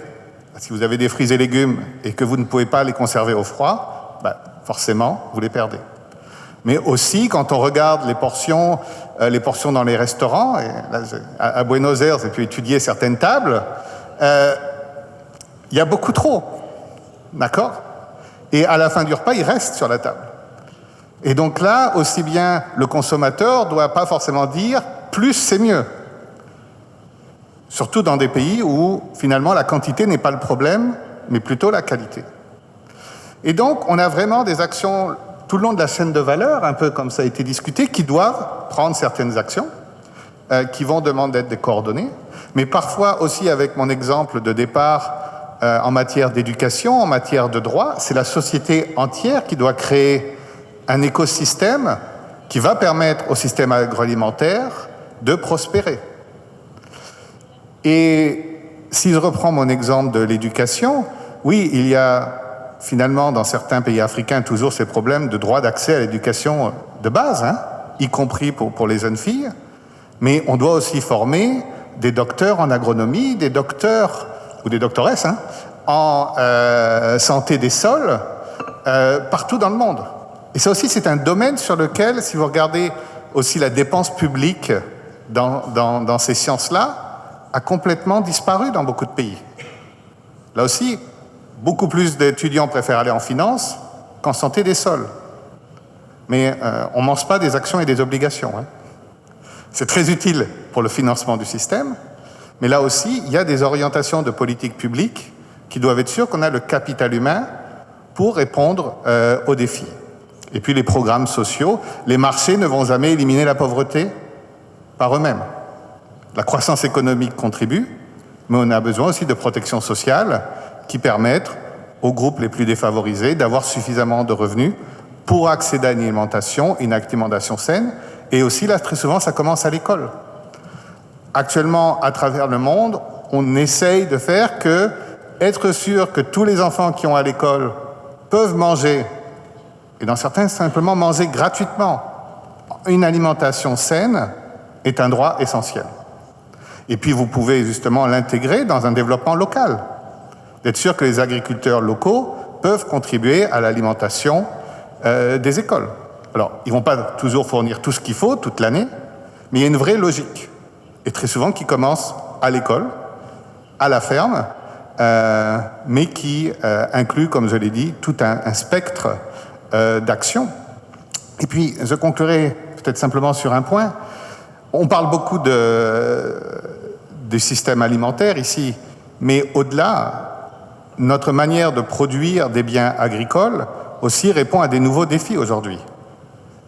Si vous avez des fruits et légumes et que vous ne pouvez pas les conserver au froid, ben, forcément, vous les perdez. Mais aussi, quand on regarde les portions dans les restaurants, et là, à Buenos Aires, j'ai pu étudier certaines tables, il y a beaucoup trop, d'accord? Et à la fin du repas, il reste sur la table. Et donc là, aussi bien le consommateur ne doit pas forcément dire « plus c'est mieux ». Surtout dans des pays où, finalement, la quantité n'est pas le problème, mais plutôt la qualité. Et donc, on a vraiment des actions tout le long de la chaîne de valeur, un peu comme ça a été discuté, qui doivent prendre certaines actions, qui vont demander d'être coordonnées, mais parfois aussi avec mon exemple de départ en matière d'éducation, en matière de droit, c'est la société entière qui doit créer un écosystème qui va permettre au système agroalimentaire de prospérer. Et si je reprends mon exemple de l'éducation, oui, il y a finalement, dans certains pays africains, toujours ces problèmes de droit d'accès à l'éducation de base, y compris pour les jeunes filles. Mais on doit aussi former des docteurs en agronomie, des docteurs ou des doctoresses en santé des sols, partout dans le monde. Et ça aussi, c'est un domaine sur lequel, si vous regardez aussi la dépense publique dans ces sciences-là, a complètement disparu dans beaucoup de pays. Là aussi, beaucoup plus d'étudiants préfèrent aller en finance qu'en santé des sols. Mais on ne mange pas des actions et des obligations. C'est très utile pour le financement du système, mais là aussi, il y a des orientations de politique publique qui doivent être sûres qu'on a le capital humain pour répondre aux défis. Et puis les programmes sociaux, les marchés ne vont jamais éliminer la pauvreté par eux-mêmes. La croissance économique contribue, mais on a besoin aussi de protection sociale qui permettent aux groupes les plus défavorisés d'avoir suffisamment de revenus pour accéder à une alimentation saine. Et aussi, là, très souvent, ça commence à l'école. Actuellement, à travers le monde, on essaye de faire que, être sûr que tous les enfants qui ont à l'école peuvent manger, et dans certains, simplement manger gratuitement, une alimentation saine est un droit essentiel. Et puis, vous pouvez justement l'intégrer dans un développement local. d'être sûr que les agriculteurs locaux peuvent contribuer à l'alimentation des écoles. Alors, ils ne vont pas toujours fournir tout ce qu'il faut toute l'année, mais il y a une vraie logique, et très souvent qui commence à l'école, à la ferme, mais qui inclut, comme je l'ai dit, tout un spectre d'actions. Et puis, je conclurai peut-être simplement sur un point. On parle beaucoup du système alimentaire ici, mais au-delà, notre manière de produire des biens agricoles aussi répond à des nouveaux défis aujourd'hui.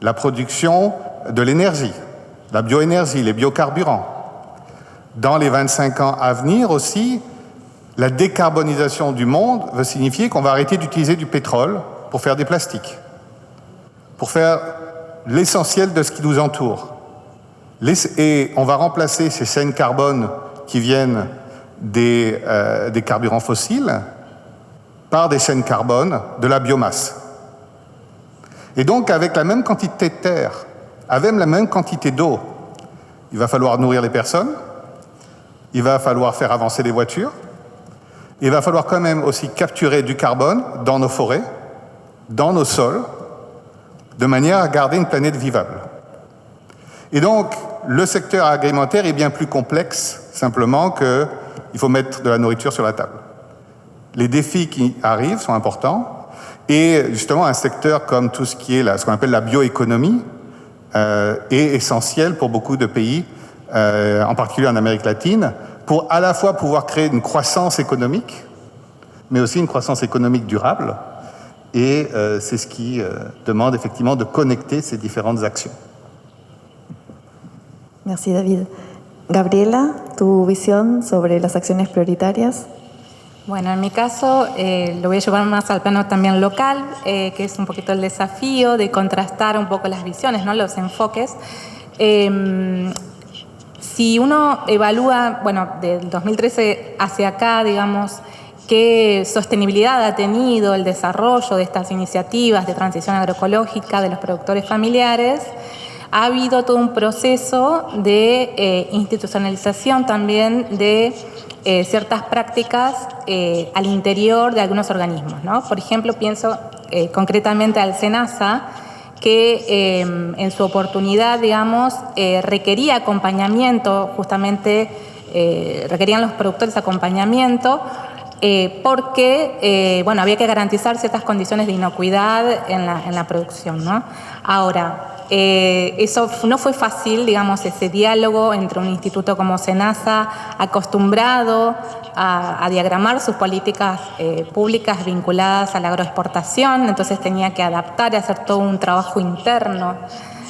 La production de l'énergie, la bioénergie, les biocarburants. Dans les 25 ans à venir aussi, la décarbonisation du monde veut signifier qu'on va arrêter d'utiliser du pétrole pour faire des plastiques, pour faire l'essentiel de ce qui nous entoure. Et on va remplacer ces chaînes carbone qui viennent des carburants fossiles par des chaînes carbone de la biomasse. Et donc, avec la même quantité de terre, avec la même quantité d'eau, il va falloir nourrir les personnes, il va falloir faire avancer les voitures, il va falloir quand même aussi capturer du carbone dans nos forêts, dans nos sols, de manière à garder une planète vivable. Et donc, le secteur agroalimentaire est bien plus complexe, simplement qu'il faut mettre de la nourriture sur la table. Les défis qui arrivent sont importants, et justement, un secteur comme tout ce qui est ce qu'on appelle la bioéconomie est essentiel pour beaucoup de pays, en particulier en Amérique latine, pour à la fois pouvoir créer une croissance économique, mais aussi une croissance économique durable. Et c'est ce qui demande effectivement de connecter ces différentes actions. Merci, David. Gabriela, tu visión sobre las acciones prioritarias. Bueno, en mi caso lo voy a llevar más al plano también local, que es un poquito el desafío de contrastar un poco las visiones, ¿no? Los enfoques. Si uno evalúa, bueno, del 2013 hacia acá, digamos, qué sostenibilidad ha tenido el desarrollo de estas iniciativas de transición agroecológica de los productores familiares, ha habido todo un proceso de institucionalización también de ciertas prácticas al interior de algunos organismos, ¿no? Por ejemplo, pienso concretamente al SENASA, que en su oportunidad, digamos, requería acompañamiento, justamente requerían los productores acompañamiento, porque bueno, había que garantizar ciertas condiciones de inocuidad en la producción, ¿no? Ahora, eso no fue fácil, digamos, ese diálogo entre un instituto como SENASA, acostumbrado a diagramar sus políticas públicas vinculadas a la agroexportación, entonces tenía que adaptar y hacer todo un trabajo interno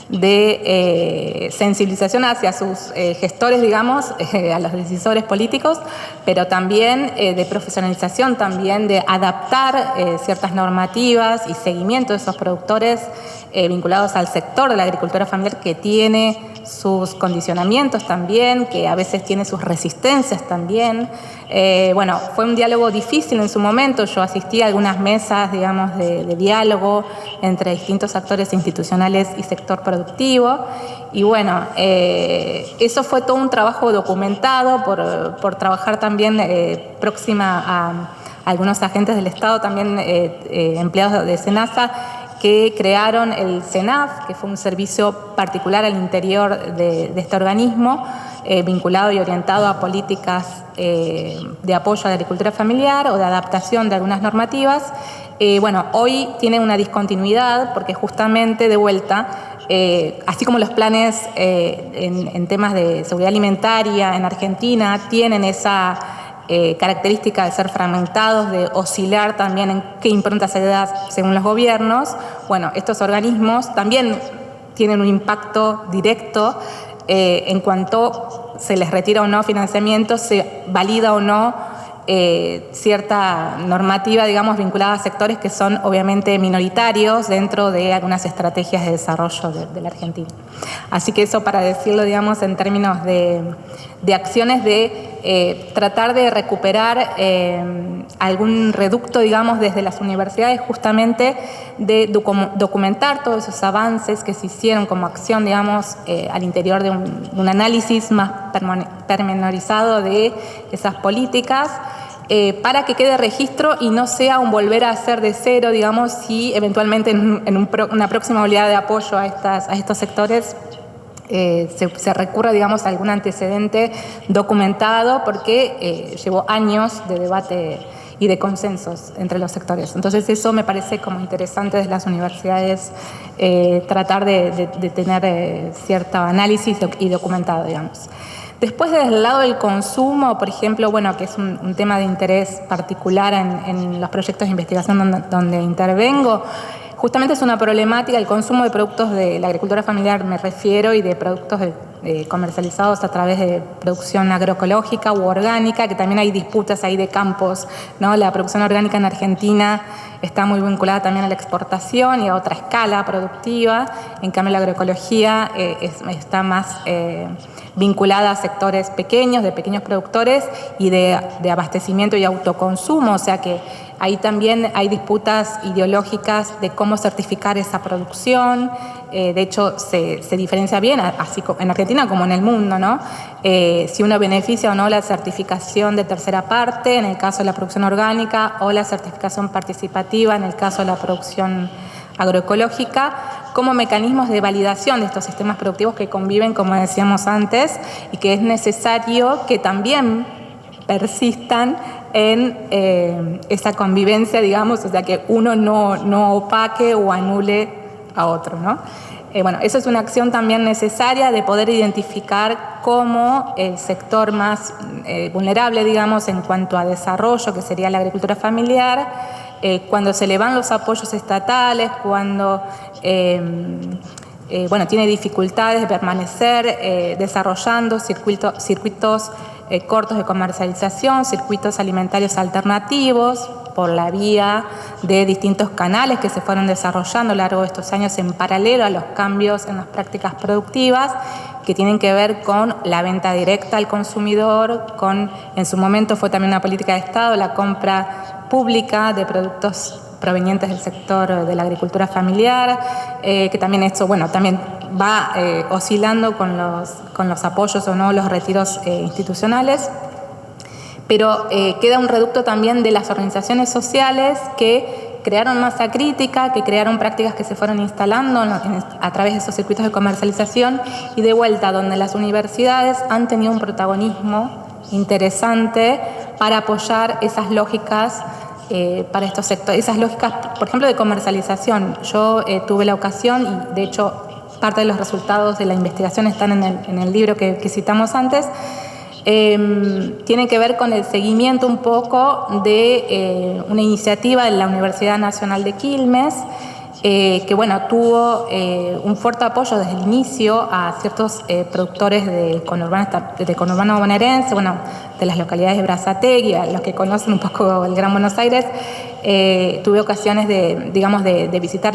de sensibilización hacia sus gestores, digamos, a los decisores políticos, pero también de profesionalización, también de adaptar ciertas normativas y seguimiento de esos productores vinculados al sector de la agricultura familiar, que tiene sus condicionamientos también, que a veces tiene sus resistencias también. Bueno, fue un diálogo difícil en su momento. Yo asistí a algunas mesas, digamos, de diálogo entre distintos actores institucionales y sector productivo. Y bueno, eso fue todo un trabajo documentado por trabajar también próxima a algunos agentes del Estado, también empleados de SENASA, que crearon el SENAF, que fue un servicio particular al interior de este organismo, vinculado y orientado a políticas de apoyo a la agricultura familiar o de adaptación de algunas normativas. Bueno, hoy tiene una discontinuidad porque justamente de vuelta, así como los planes en temas de seguridad alimentaria en Argentina tienen esa característica de ser fragmentados, de oscilar también en qué impronta se da según los gobiernos. Bueno, estos organismos también tienen un impacto directo en cuanto se les retira o no financiamiento, se valida o no cierta normativa, digamos, vinculada a sectores que son obviamente minoritarios dentro de algunas estrategias de desarrollo de la Argentina. Así que eso, para decirlo, digamos, en términos de acciones de tratar de recuperar algún reducto, digamos, desde las universidades, justamente de documentar todos esos avances que se hicieron como acción, digamos, al interior de un análisis más pormenorizado de esas políticas, para que quede registro y no sea un volver a hacer de cero, digamos, si eventualmente en una próxima oleada de apoyo a estos sectores se recurra, digamos, a algún antecedente documentado, porque llevó años de debate y de consensos entre los sectores. Entonces eso me parece como interesante desde las universidades, tratar de tener cierto análisis y documentado, digamos. Después, desde el lado del consumo, por ejemplo, bueno, que es un tema de interés particular en los proyectos de investigación donde intervengo, justamente es una problemática el consumo de productos de la agricultura familiar, me refiero, y de productos comercializados a través de producción agroecológica u orgánica, que también hay disputas ahí de campos, ¿no? La producción orgánica en Argentina está muy vinculada también a la exportación y a otra escala productiva. En cambio, la agroecología está más vinculada a sectores pequeños, de pequeños productores y de abastecimiento y autoconsumo, o sea que ahí también hay disputas ideológicas de cómo certificar esa producción. De hecho, se diferencia bien, así en Argentina como en el mundo, ¿no? Si uno beneficia o no la certificación de tercera parte, en el caso de la producción orgánica, o la certificación participativa, en el caso de la producción agroecológica, como mecanismos de validación de estos sistemas productivos que conviven, como decíamos antes, y que es necesario que también persistan en esa convivencia, digamos, o sea, que uno no opaque o anule a otro, ¿no? Bueno, eso es una acción también necesaria de poder identificar cómo el sector más vulnerable, digamos, en cuanto a desarrollo, que sería la agricultura familiar, cuando se le van los apoyos estatales, cuando bueno, tiene dificultades de permanecer desarrollando circuitos cortos de comercialización, circuitos alimentarios alternativos, por la vía de distintos canales que se fueron desarrollando a lo largo de estos años en paralelo a los cambios en las prácticas productivas, que tienen que ver con la venta directa al consumidor, en su momento fue también una política de Estado, la compra pública de productos provenientes del sector de la agricultura familiar, que también esto, bueno, también va oscilando con los apoyos o no, los retiros institucionales. Pero queda un reducto también de las organizaciones sociales que crearon masa crítica, que crearon prácticas que se fueron instalando a través de esos circuitos de comercialización, y de vuelta donde las universidades han tenido un protagonismo interesante para apoyar esas lógicas para estos sectores, esas lógicas, por ejemplo, de comercialización. Yo tuve la ocasión, y de hecho parte de los resultados de la investigación están en el libro que citamos antes, tiene que ver con el seguimiento un poco de una iniciativa de la Universidad Nacional de Quilmes, que bueno, tuvo un fuerte apoyo desde el inicio a ciertos productores del conurbano bonaerense, bueno, de las localidades de Brazategui, a los que conocen un poco el Gran Buenos Aires. Tuve ocasiones de visitar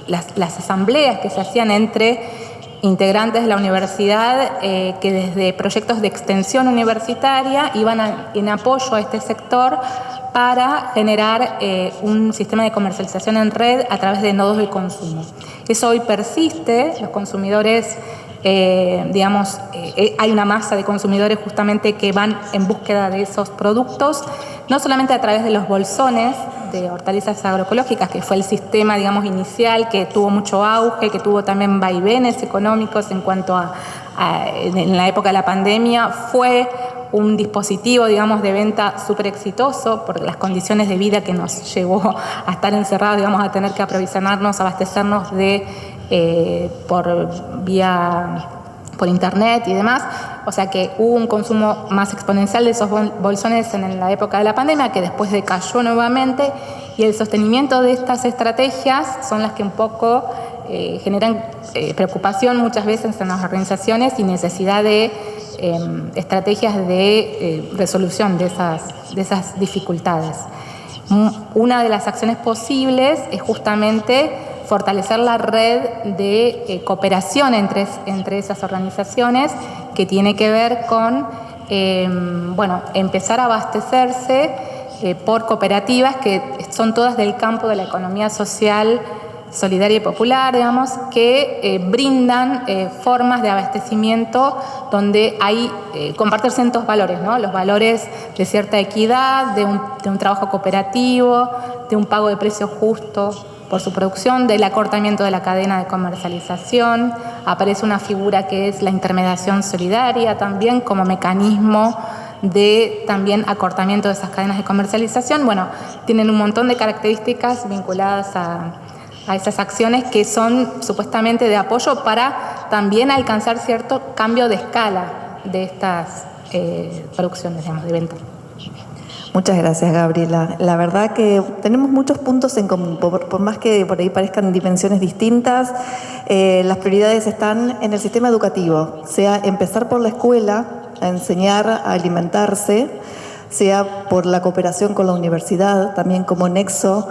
las asambleas que se hacían entre integrantes de la universidad, que desde proyectos de extensión universitaria iban en apoyo a este sector para generar un sistema de comercialización en red a través de nodos de consumo. Eso hoy persiste, los consumidores, hay una masa de consumidores justamente que van en búsqueda de esos productos, no solamente a través de los bolsones de hortalizas agroecológicas, que fue el sistema, digamos, inicial, que tuvo mucho auge, que tuvo también vaivenes económicos en cuanto en la época de la pandemia, fue un dispositivo, digamos, de venta súper exitoso por las condiciones de vida que nos llevó a estar encerrados, digamos, a tener que aprovisionarnos, abastecernos por internet y demás. O sea que hubo un consumo más exponencial de esos bolsones en la época de la pandemia, que después decayó nuevamente, y el sostenimiento de estas estrategias son las que un poco generan preocupación muchas veces en las organizaciones y necesidad de estrategias de resolución de esas dificultades. Una de las acciones posibles es justamente fortalecer la red de cooperación entre esas organizaciones, que tiene que ver con empezar a abastecerse por cooperativas que son todas del campo de la economía social solidaria y popular, digamos, que brindan formas de abastecimiento donde hay comparten ciertos valores, ¿no? Los valores de cierta equidad, de un trabajo cooperativo, de un pago de precio justo por su producción, del acortamiento de la cadena de comercialización. Aparece una figura que es la intermediación solidaria también como mecanismo de también acortamiento de esas cadenas de comercialización. Bueno, tienen un montón de características vinculadas a esas acciones que son supuestamente de apoyo para también alcanzar cierto cambio de escala de estas producciones, digamos, de venta. Muchas gracias, Gabriela. La verdad que tenemos muchos puntos en común, por más que por ahí parezcan dimensiones distintas. Las prioridades están en el sistema educativo, sea empezar por la escuela, a enseñar a alimentarse, sea por la cooperación con la universidad, también como nexo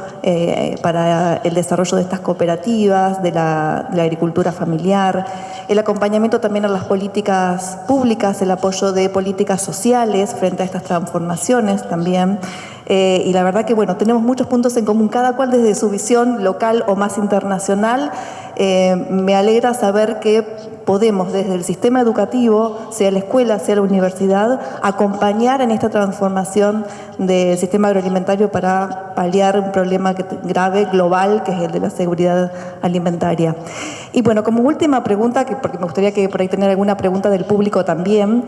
para el desarrollo de estas cooperativas, de la agricultura familiar, el acompañamiento también a las políticas públicas, el apoyo de políticas sociales frente a estas transformaciones también. Y la verdad que, bueno, tenemos muchos puntos en común, cada cual desde su visión local o más internacional. Me alegra saber que podemos desde el sistema educativo, sea la escuela, sea la universidad, acompañar en esta transformación del sistema agroalimentario para paliar un problema grave, global, que es el de la seguridad alimentaria. Y bueno, como última pregunta, porque me gustaría que por ahí tener alguna pregunta del público también,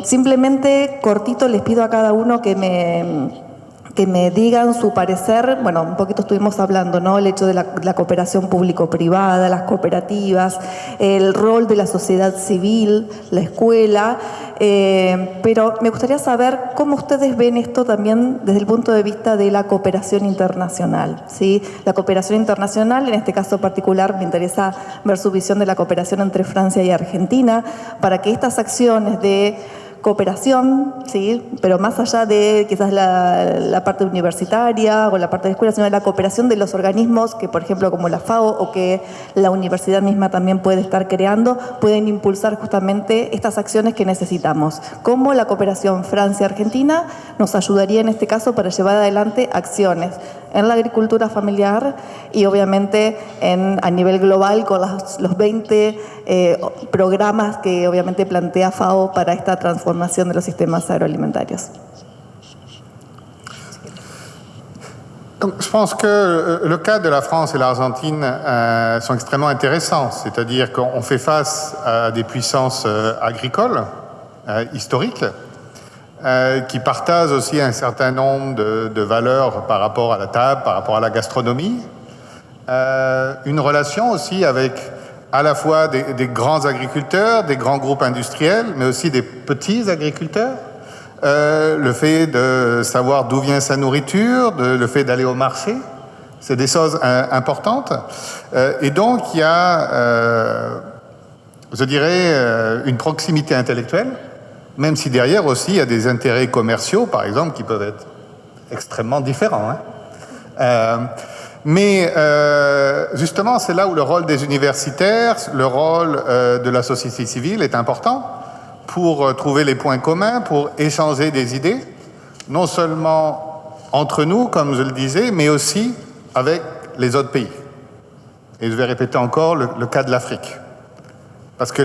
simplemente cortito les pido a cada uno que me digan su parecer. Bueno, un poquito estuvimos hablando, ¿no? El hecho de la cooperación público-privada, las cooperativas, el rol de la sociedad civil, la escuela, pero me gustaría saber cómo ustedes ven esto también desde el punto de vista de la cooperación internacional, ¿sí? La cooperación internacional, en este caso particular, me interesa ver su visión de la cooperación entre Francia y Argentina, para que estas acciones de cooperación, sí, pero más allá de quizás la parte universitaria o la parte de escuela, sino de la cooperación de los organismos que, por ejemplo, como la FAO o que la universidad misma también puede estar creando, pueden impulsar justamente estas acciones que necesitamos. Cómo la cooperación Francia-Argentina nos ayudaría en este caso para llevar adelante acciones en la agricultura familiar y obviamente a nivel global con los 20 programas que obviamente plantea FAO para esta transformación de los sistemas agroalimentarios. Donc, je pense que le cas de la France et l'Argentine sont extrêmement intéressants, c'est-à-dire qu'on fait face à des puissances agricoles historiques qui partagent aussi un certain nombre de valeurs par rapport à la table, par rapport à la gastronomie. Une relation aussi avec à la fois des grands agriculteurs, des grands groupes industriels, mais aussi des petits agriculteurs. Le fait de savoir d'où vient sa nourriture, le fait d'aller au marché, c'est des choses importantes. Et donc, il y a, je dirais, une proximité intellectuelle, même si derrière aussi, il y a des intérêts commerciaux, par exemple, qui peuvent être extrêmement différents. Mais justement, c'est là où le rôle des universitaires, le rôle de la société civile est important pour trouver les points communs, pour échanger des idées, non seulement entre nous, comme je le disais, mais aussi avec les autres pays. Et je vais répéter encore le cas de l'Afrique. Parce que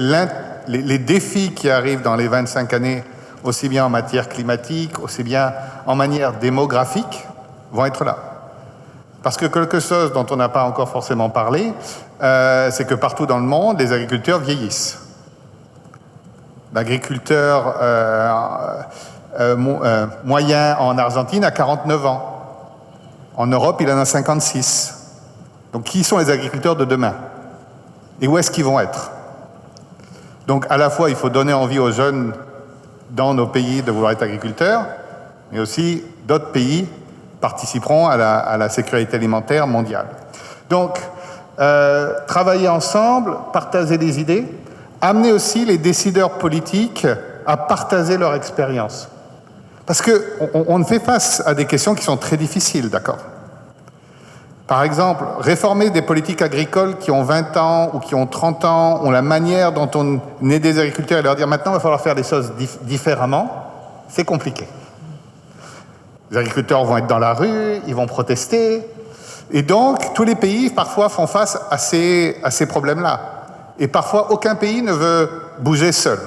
les défis qui arrivent dans les 25 années, aussi bien en matière climatique, aussi bien en manière démographique, vont être là. Parce que quelque chose dont on n'a pas encore forcément parlé, c'est que partout dans le monde, les agriculteurs vieillissent. L'agriculteur moyen en Argentine a 49 ans. En Europe, il en a 56. Donc, qui sont les agriculteurs de demain? Et où est-ce qu'ils vont être? Donc, à la fois, il faut donner envie aux jeunes dans nos pays de vouloir être agriculteurs, mais aussi d'autres pays participeront à la sécurité alimentaire mondiale. Donc, travailler ensemble, partager des idées, amener aussi les décideurs politiques à partager leur expérience. Parce qu'on fait face à des questions qui sont très difficiles, d'accord? Par exemple, réformer des politiques agricoles qui ont 20 ans ou qui ont 30 ans, ont la manière dont on est des agriculteurs et leur dire maintenant il va falloir faire les choses différemment, c'est compliqué. Les agriculteurs vont être dans la rue, ils vont protester. Et donc, tous les pays, parfois, font face à ces problèmes-là. Et parfois, aucun pays ne veut bouger seul.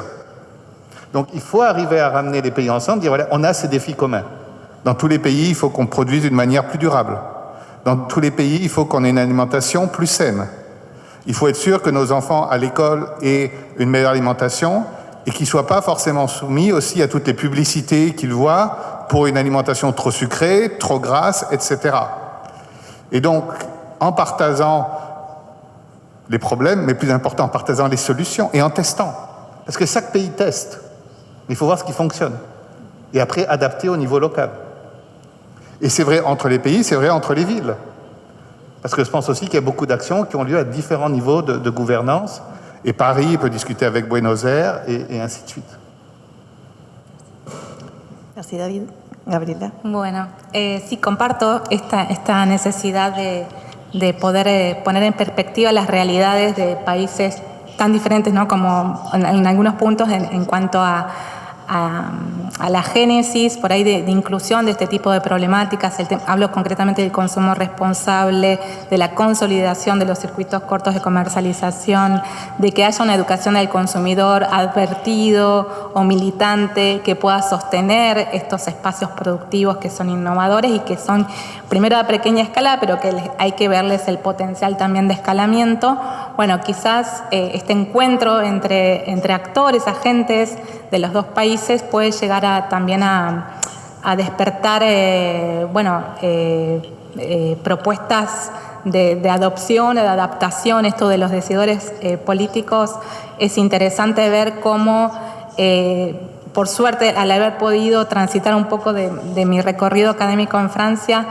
Donc, il faut arriver à ramener les pays ensemble, dire, voilà, on a ces défis communs. Dans tous les pays, il faut qu'on produise d'une manière plus durable. Dans tous les pays, il faut qu'on ait une alimentation plus saine. Il faut être sûr que nos enfants à l'école aient une meilleure alimentation et qu'ils ne soient pas forcément soumis aussi à toutes les publicités qu'ils voient pour une alimentation trop sucrée, trop grasse, etc. Et donc, en partageant les problèmes, mais plus important, en partageant les solutions et en testant. Parce que chaque pays teste. Il faut voir ce qui fonctionne. Et après, adapter au niveau local. Et c'est vrai entre les pays, c'est vrai entre les villes. Parce que je pense aussi qu'il y a beaucoup d'actions qui ont lieu à différents niveaux de gouvernance. Et Paris peut discuter avec Buenos Aires et ainsi de suite. Merci, David. Gabriela. Bueno, sí, comparto esta necesidad de poder poner en perspectiva las realidades de países tan diferentes, ¿no? Como en algunos puntos en cuanto a la génesis, por ahí de inclusión de este tipo de problemáticas. Hablo concretamente del consumo responsable, de la consolidación de los circuitos cortos de comercialización, de que haya una educación del consumidor advertido o militante que pueda sostener estos espacios productivos que son innovadores y que son primero a pequeña escala, pero que hay que verles el potencial también de escalamiento. Bueno, quizás este encuentro entre actores, agentes de los dos países puede llegar también a despertar propuestas de adopción o de adaptación. Esto de los decidores políticos es interesante ver cómo, por suerte, al haber podido transitar un poco de mi recorrido académico en Francia,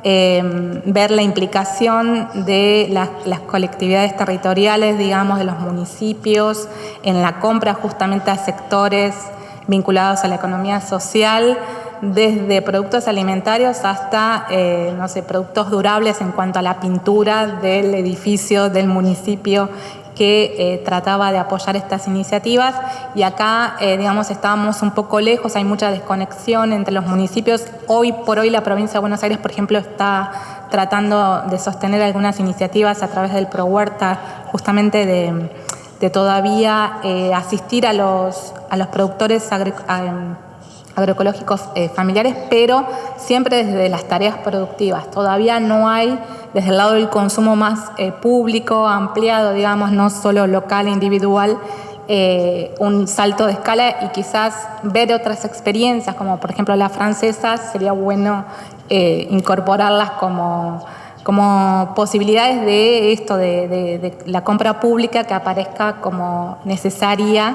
ver la implicación de las colectividades territoriales, digamos, de los municipios, en la compra justamente a sectores vinculados a la economía social, desde productos alimentarios hasta, productos durables en cuanto a la pintura del edificio del municipio que trataba de apoyar estas iniciativas. Y acá, estábamos un poco lejos, hay mucha desconexión entre los municipios. Hoy por hoy la provincia de Buenos Aires, por ejemplo, está tratando de sostener algunas iniciativas a través del ProHuerta, justamente de todavía asistir a los productores agroecológicos familiares, pero siempre desde las tareas productivas. Todavía no hay, desde el lado del consumo más público, ampliado, digamos, no solo local e individual, un salto de escala, y quizás ver otras experiencias, como por ejemplo las francesas, sería bueno incorporarlas como posibilidades de esto, de la compra pública que aparezca como necesaria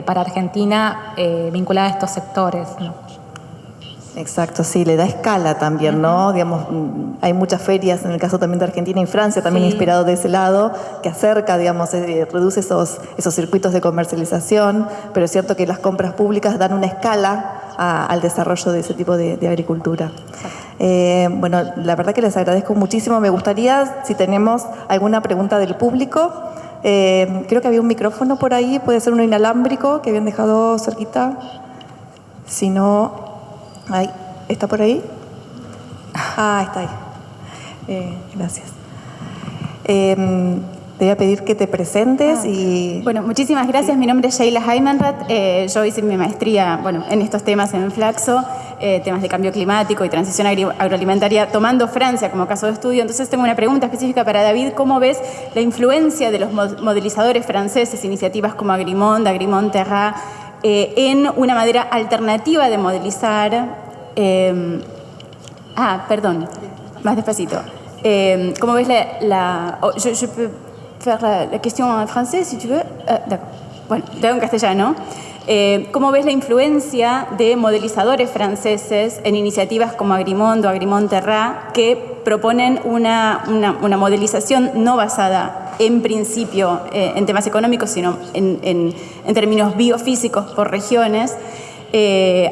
para Argentina, vinculada a estos sectores, ¿no? Exacto, sí, le da escala también, ¿no? Digamos, hay muchas ferias, en el caso también de Argentina y Francia, también inspirado de ese lado, que acerca, digamos, reduce esos circuitos de comercialización, pero es cierto que las compras públicas dan una escala al desarrollo de ese tipo de agricultura. Bueno, la verdad que les agradezco muchísimo. Me gustaría, si tenemos alguna pregunta del público, creo que había un micrófono por ahí, puede ser uno inalámbrico que habían dejado cerquita. Si no, ahí, ¿está por ahí? Ah, está ahí. Gracias. Te voy a pedir que te presentes y... Bueno, muchísimas gracias. Mi nombre es Sheila Heimenrath. Yo hice mi maestría en estos temas en Flaxo, temas de cambio climático y transición agroalimentaria, tomando Francia como caso de estudio. Entonces tengo una pregunta específica para David. ¿Cómo ves la influencia de los modelizadores franceses, iniciativas como Agrimonde, Agrimonde-Terra, en una manera alternativa de modelizar? Perdón, más despacito. ¿Cómo ves je peux faire la question en français, si tu veux? D'accord. Bueno, te hago en castellano. ¿Cómo ves la influencia de modelizadores franceses en iniciativas como Agrimonde o Agrimonde-Terra, que proponen una modelización no basada en principio en temas económicos, sino en términos biofísicos por regiones,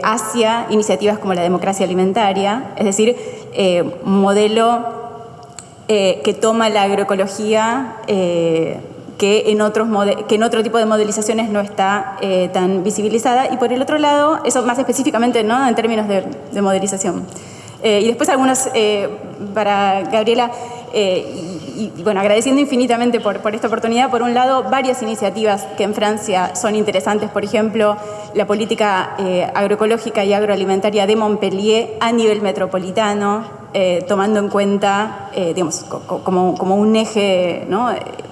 hacia iniciativas como la democracia alimentaria, es decir, modelo que toma la agroecología que en otro tipo de modelizaciones no está tan visibilizada? Y por el otro lado, eso más específicamente, ¿no?, en términos de modelización. Y después algunos para Gabriela, bueno, agradeciendo infinitamente por esta oportunidad. Por un lado, varias iniciativas que en Francia son interesantes, por ejemplo, la política agroecológica y agroalimentaria de Montpellier a nivel metropolitano, tomando en cuenta, digamos, como un eje, ¿no?,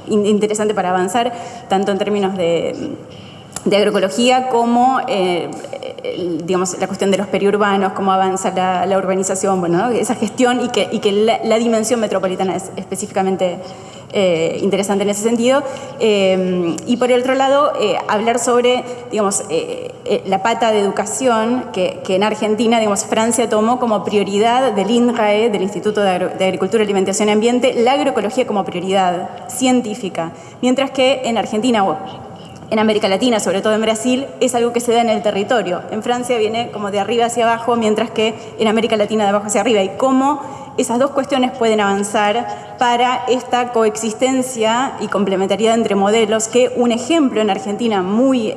interesante para avanzar, tanto en términos de agroecología como, digamos, la cuestión de los periurbanos, cómo avanza la urbanización, bueno, ¿no?, esa gestión y que la dimensión metropolitana es específicamente interesante en ese sentido. Y por el otro lado, hablar sobre, digamos, la pata de educación que en Argentina, digamos, Francia tomó como prioridad del INRAE, del Instituto de Agricultura, Alimentación y Ambiente, la agroecología como prioridad científica, mientras que en Argentina, en América Latina, sobre todo en Brasil, es algo que se da en el territorio. En Francia viene como de arriba hacia abajo, mientras que en América Latina de abajo hacia arriba. Y cómo esas dos cuestiones pueden avanzar para esta coexistencia y complementariedad entre modelos, que un ejemplo en Argentina muy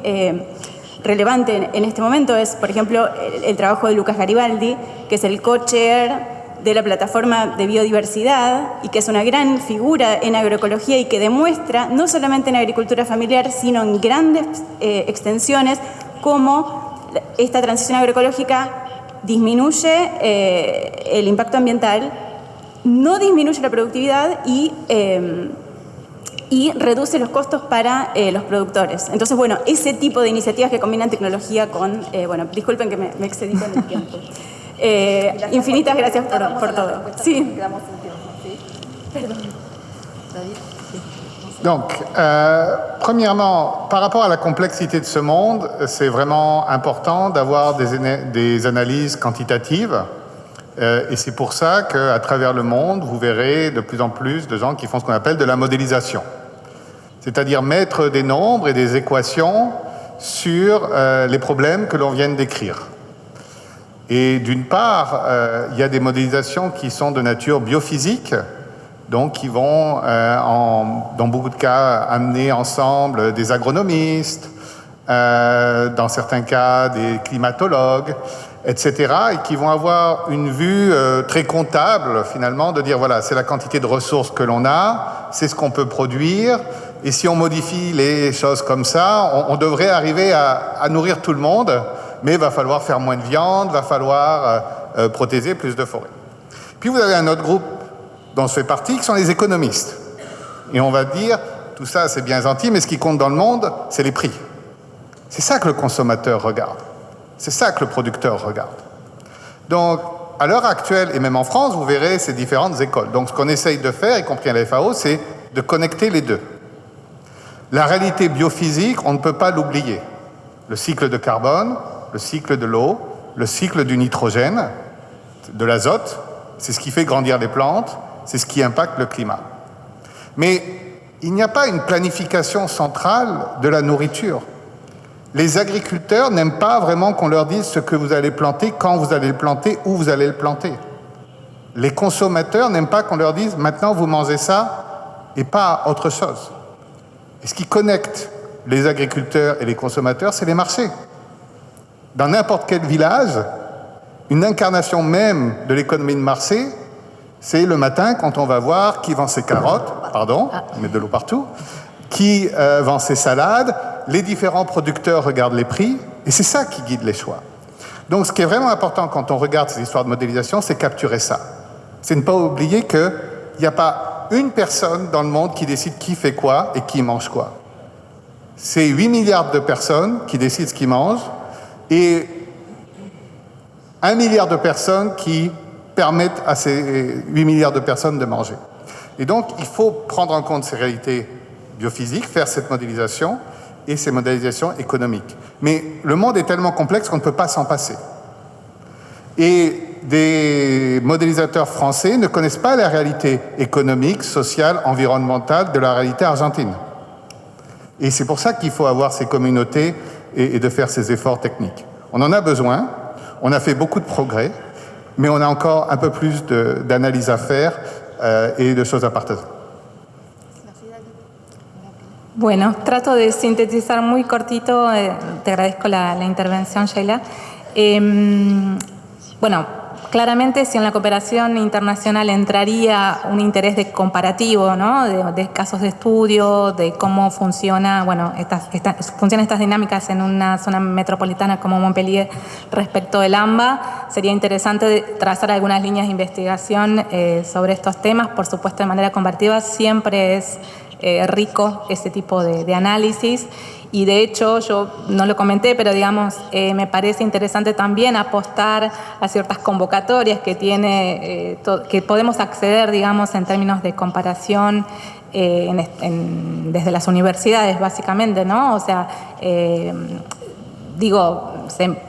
relevante en este momento es, por ejemplo, el trabajo de Lucas Garibaldi, que es el co-chair de la plataforma de biodiversidad y que es una gran figura en agroecología y que demuestra, no solamente en agricultura familiar, sino en grandes extensiones, cómo esta transición agroecológica disminuye el impacto ambiental, no disminuye la productividad y reduce los costos para los productores. Entonces, bueno, ese tipo de iniciativas que combinan tecnología con... bueno, disculpen que me excedí con el tiempo. Infinitas gracias por todo. Sí. Perdón. Donc, premièrement, par rapport à la complexité de ce monde, c'est vraiment important d'avoir des analyses quantitatives. Et c'est pour ça qu'à travers le monde, vous verrez de plus en plus de gens qui font ce qu'on appelle de la modélisation. C'est-à-dire mettre des nombres et des équations sur les problèmes que l'on vient de décrire. Et d'une part, il y a des modélisations qui sont de nature biophysique, donc qui vont, dans beaucoup de cas, amener ensemble des agronomistes, dans certains cas des climatologues, etc., et qui vont avoir une vue très comptable, finalement, de dire, voilà, c'est la quantité de ressources que l'on a, c'est ce qu'on peut produire, et si on modifie les choses comme ça, on devrait arriver à nourrir tout le monde, mais il va falloir faire moins de viande, il va falloir protéger plus de forêts. Puis vous avez un autre groupe dont je fais partie, qui sont les économistes. Et on va dire, tout ça c'est bien gentil, mais ce qui compte dans le monde, c'est les prix. C'est ça que le consommateur regarde. C'est ça que le producteur regarde. Donc, à l'heure actuelle, et même en France, vous verrez ces différentes écoles. Donc, ce qu'on essaye de faire, y compris à la FAO, c'est de connecter les deux. La réalité biophysique, on ne peut pas l'oublier. Le cycle de carbone, le cycle de l'eau, le cycle du nitrogène, de l'azote, c'est ce qui fait grandir les plantes, c'est ce qui impacte le climat. Mais il n'y a pas une planification centrale de la nourriture. Les agriculteurs n'aiment pas vraiment qu'on leur dise ce que vous allez planter, quand vous allez le planter, où vous allez le planter. Les consommateurs n'aiment pas qu'on leur dise « maintenant vous mangez ça et pas autre chose ». Et ce qui connecte les agriculteurs et les consommateurs, c'est les marchés. Dans n'importe quel village, une incarnation même de l'économie de marché, c'est le matin quand on va voir qui vend ses carottes, pardon, on met de l'eau partout, qui vend ses salades, les différents producteurs regardent les prix, et c'est ça qui guide les choix. Donc ce qui est vraiment important quand on regarde ces histoires de modélisation, c'est capturer ça. C'est ne pas oublier qu'il n'y a pas une personne dans le monde qui décide qui fait quoi et qui mange quoi. C'est 8 milliards de personnes qui décident ce qu'ils mangent, et 1 milliard de personnes qui permettent à ces 8 milliards de personnes de manger. Et donc, il faut prendre en compte ces réalités biophysiques, faire cette modélisation et ces modélisations économiques. Mais le monde est tellement complexe qu'on ne peut pas s'en passer. Et des modélisateurs français ne connaissent pas la réalité économique, sociale, environnementale de la réalité argentine. Et c'est pour ça qu'il faut avoir ces communautés et de faire ces efforts techniques. On en a besoin, on a fait beaucoup de progrès, mais on a encore un peu plus d'analyse à faire et de choses à partager. Bueno, trato de sintetizar muy cortito, te agradezco la intervención, Sheila. Bueno, Claramente, si en la cooperación internacional entraría un interés de comparativo, ¿no? de casos de estudio, de cómo funciona, funcionan estas dinámicas en una zona metropolitana como Montpellier respecto del AMBA, sería interesante trazar algunas líneas de investigación sobre estos temas. Por supuesto, de manera comparativa siempre es rico ese tipo de análisis. Y de hecho, yo no lo comenté, pero digamos, me parece interesante también apostar a ciertas convocatorias que que podemos acceder, digamos, en términos de comparación desde las universidades, básicamente, ¿no? O sea,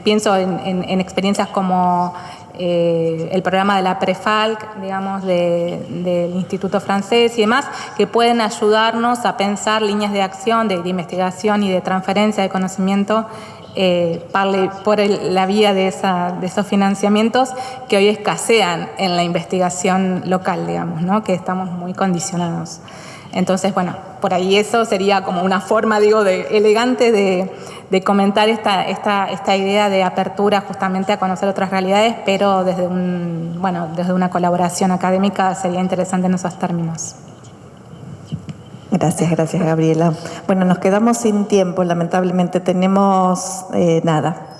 pienso en experiencias como el programa de la Prefalc, digamos, del Instituto Francés y demás, que pueden ayudarnos a pensar líneas de acción, de investigación y de transferencia de conocimiento por la vía de esos financiamientos que hoy escasean en la investigación local, digamos, ¿no? Que estamos muy condicionados. Entonces, bueno, por ahí eso sería como una forma, elegante de comentar esta idea de apertura justamente a conocer otras realidades, pero desde una colaboración académica sería interesante en esos términos. Gracias, Gabriela. Bueno, nos quedamos sin tiempo, lamentablemente. Tenemos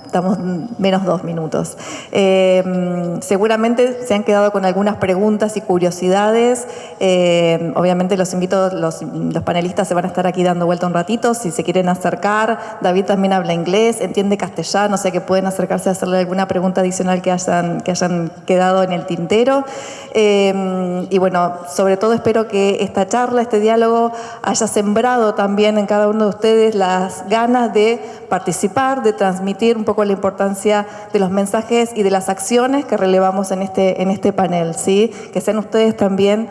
estamos menos 2 minutos. Seguramente se han quedado con algunas preguntas y curiosidades. Obviamente los invito, los panelistas se van a estar aquí dando vuelta un ratito, si se quieren acercar. David también habla inglés, entiende castellano, o sea que pueden acercarse a hacerle alguna pregunta adicional que hayan quedado en el tintero. Y bueno, sobre todo espero que esta charla, este diálogo, haya sembrado también en cada uno de ustedes las ganas de participar, de transmitir un poco la importancia de los mensajes y de las acciones que relevamos en este panel, ¿sí? Que sean ustedes también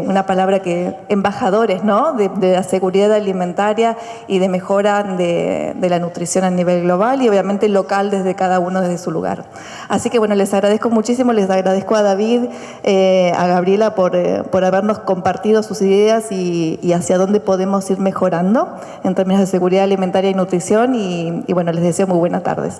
una palabra embajadores, ¿no? de la seguridad alimentaria y de mejora de la nutrición a nivel global y obviamente local desde cada uno desde su lugar. Así que bueno, les agradezco muchísimo, les agradezco a David, a Gabriela por habernos compartido sus ideas y hacia dónde podemos ir mejorando en términos de seguridad alimentaria y nutrición y bueno, les deseo muy buenas tardes.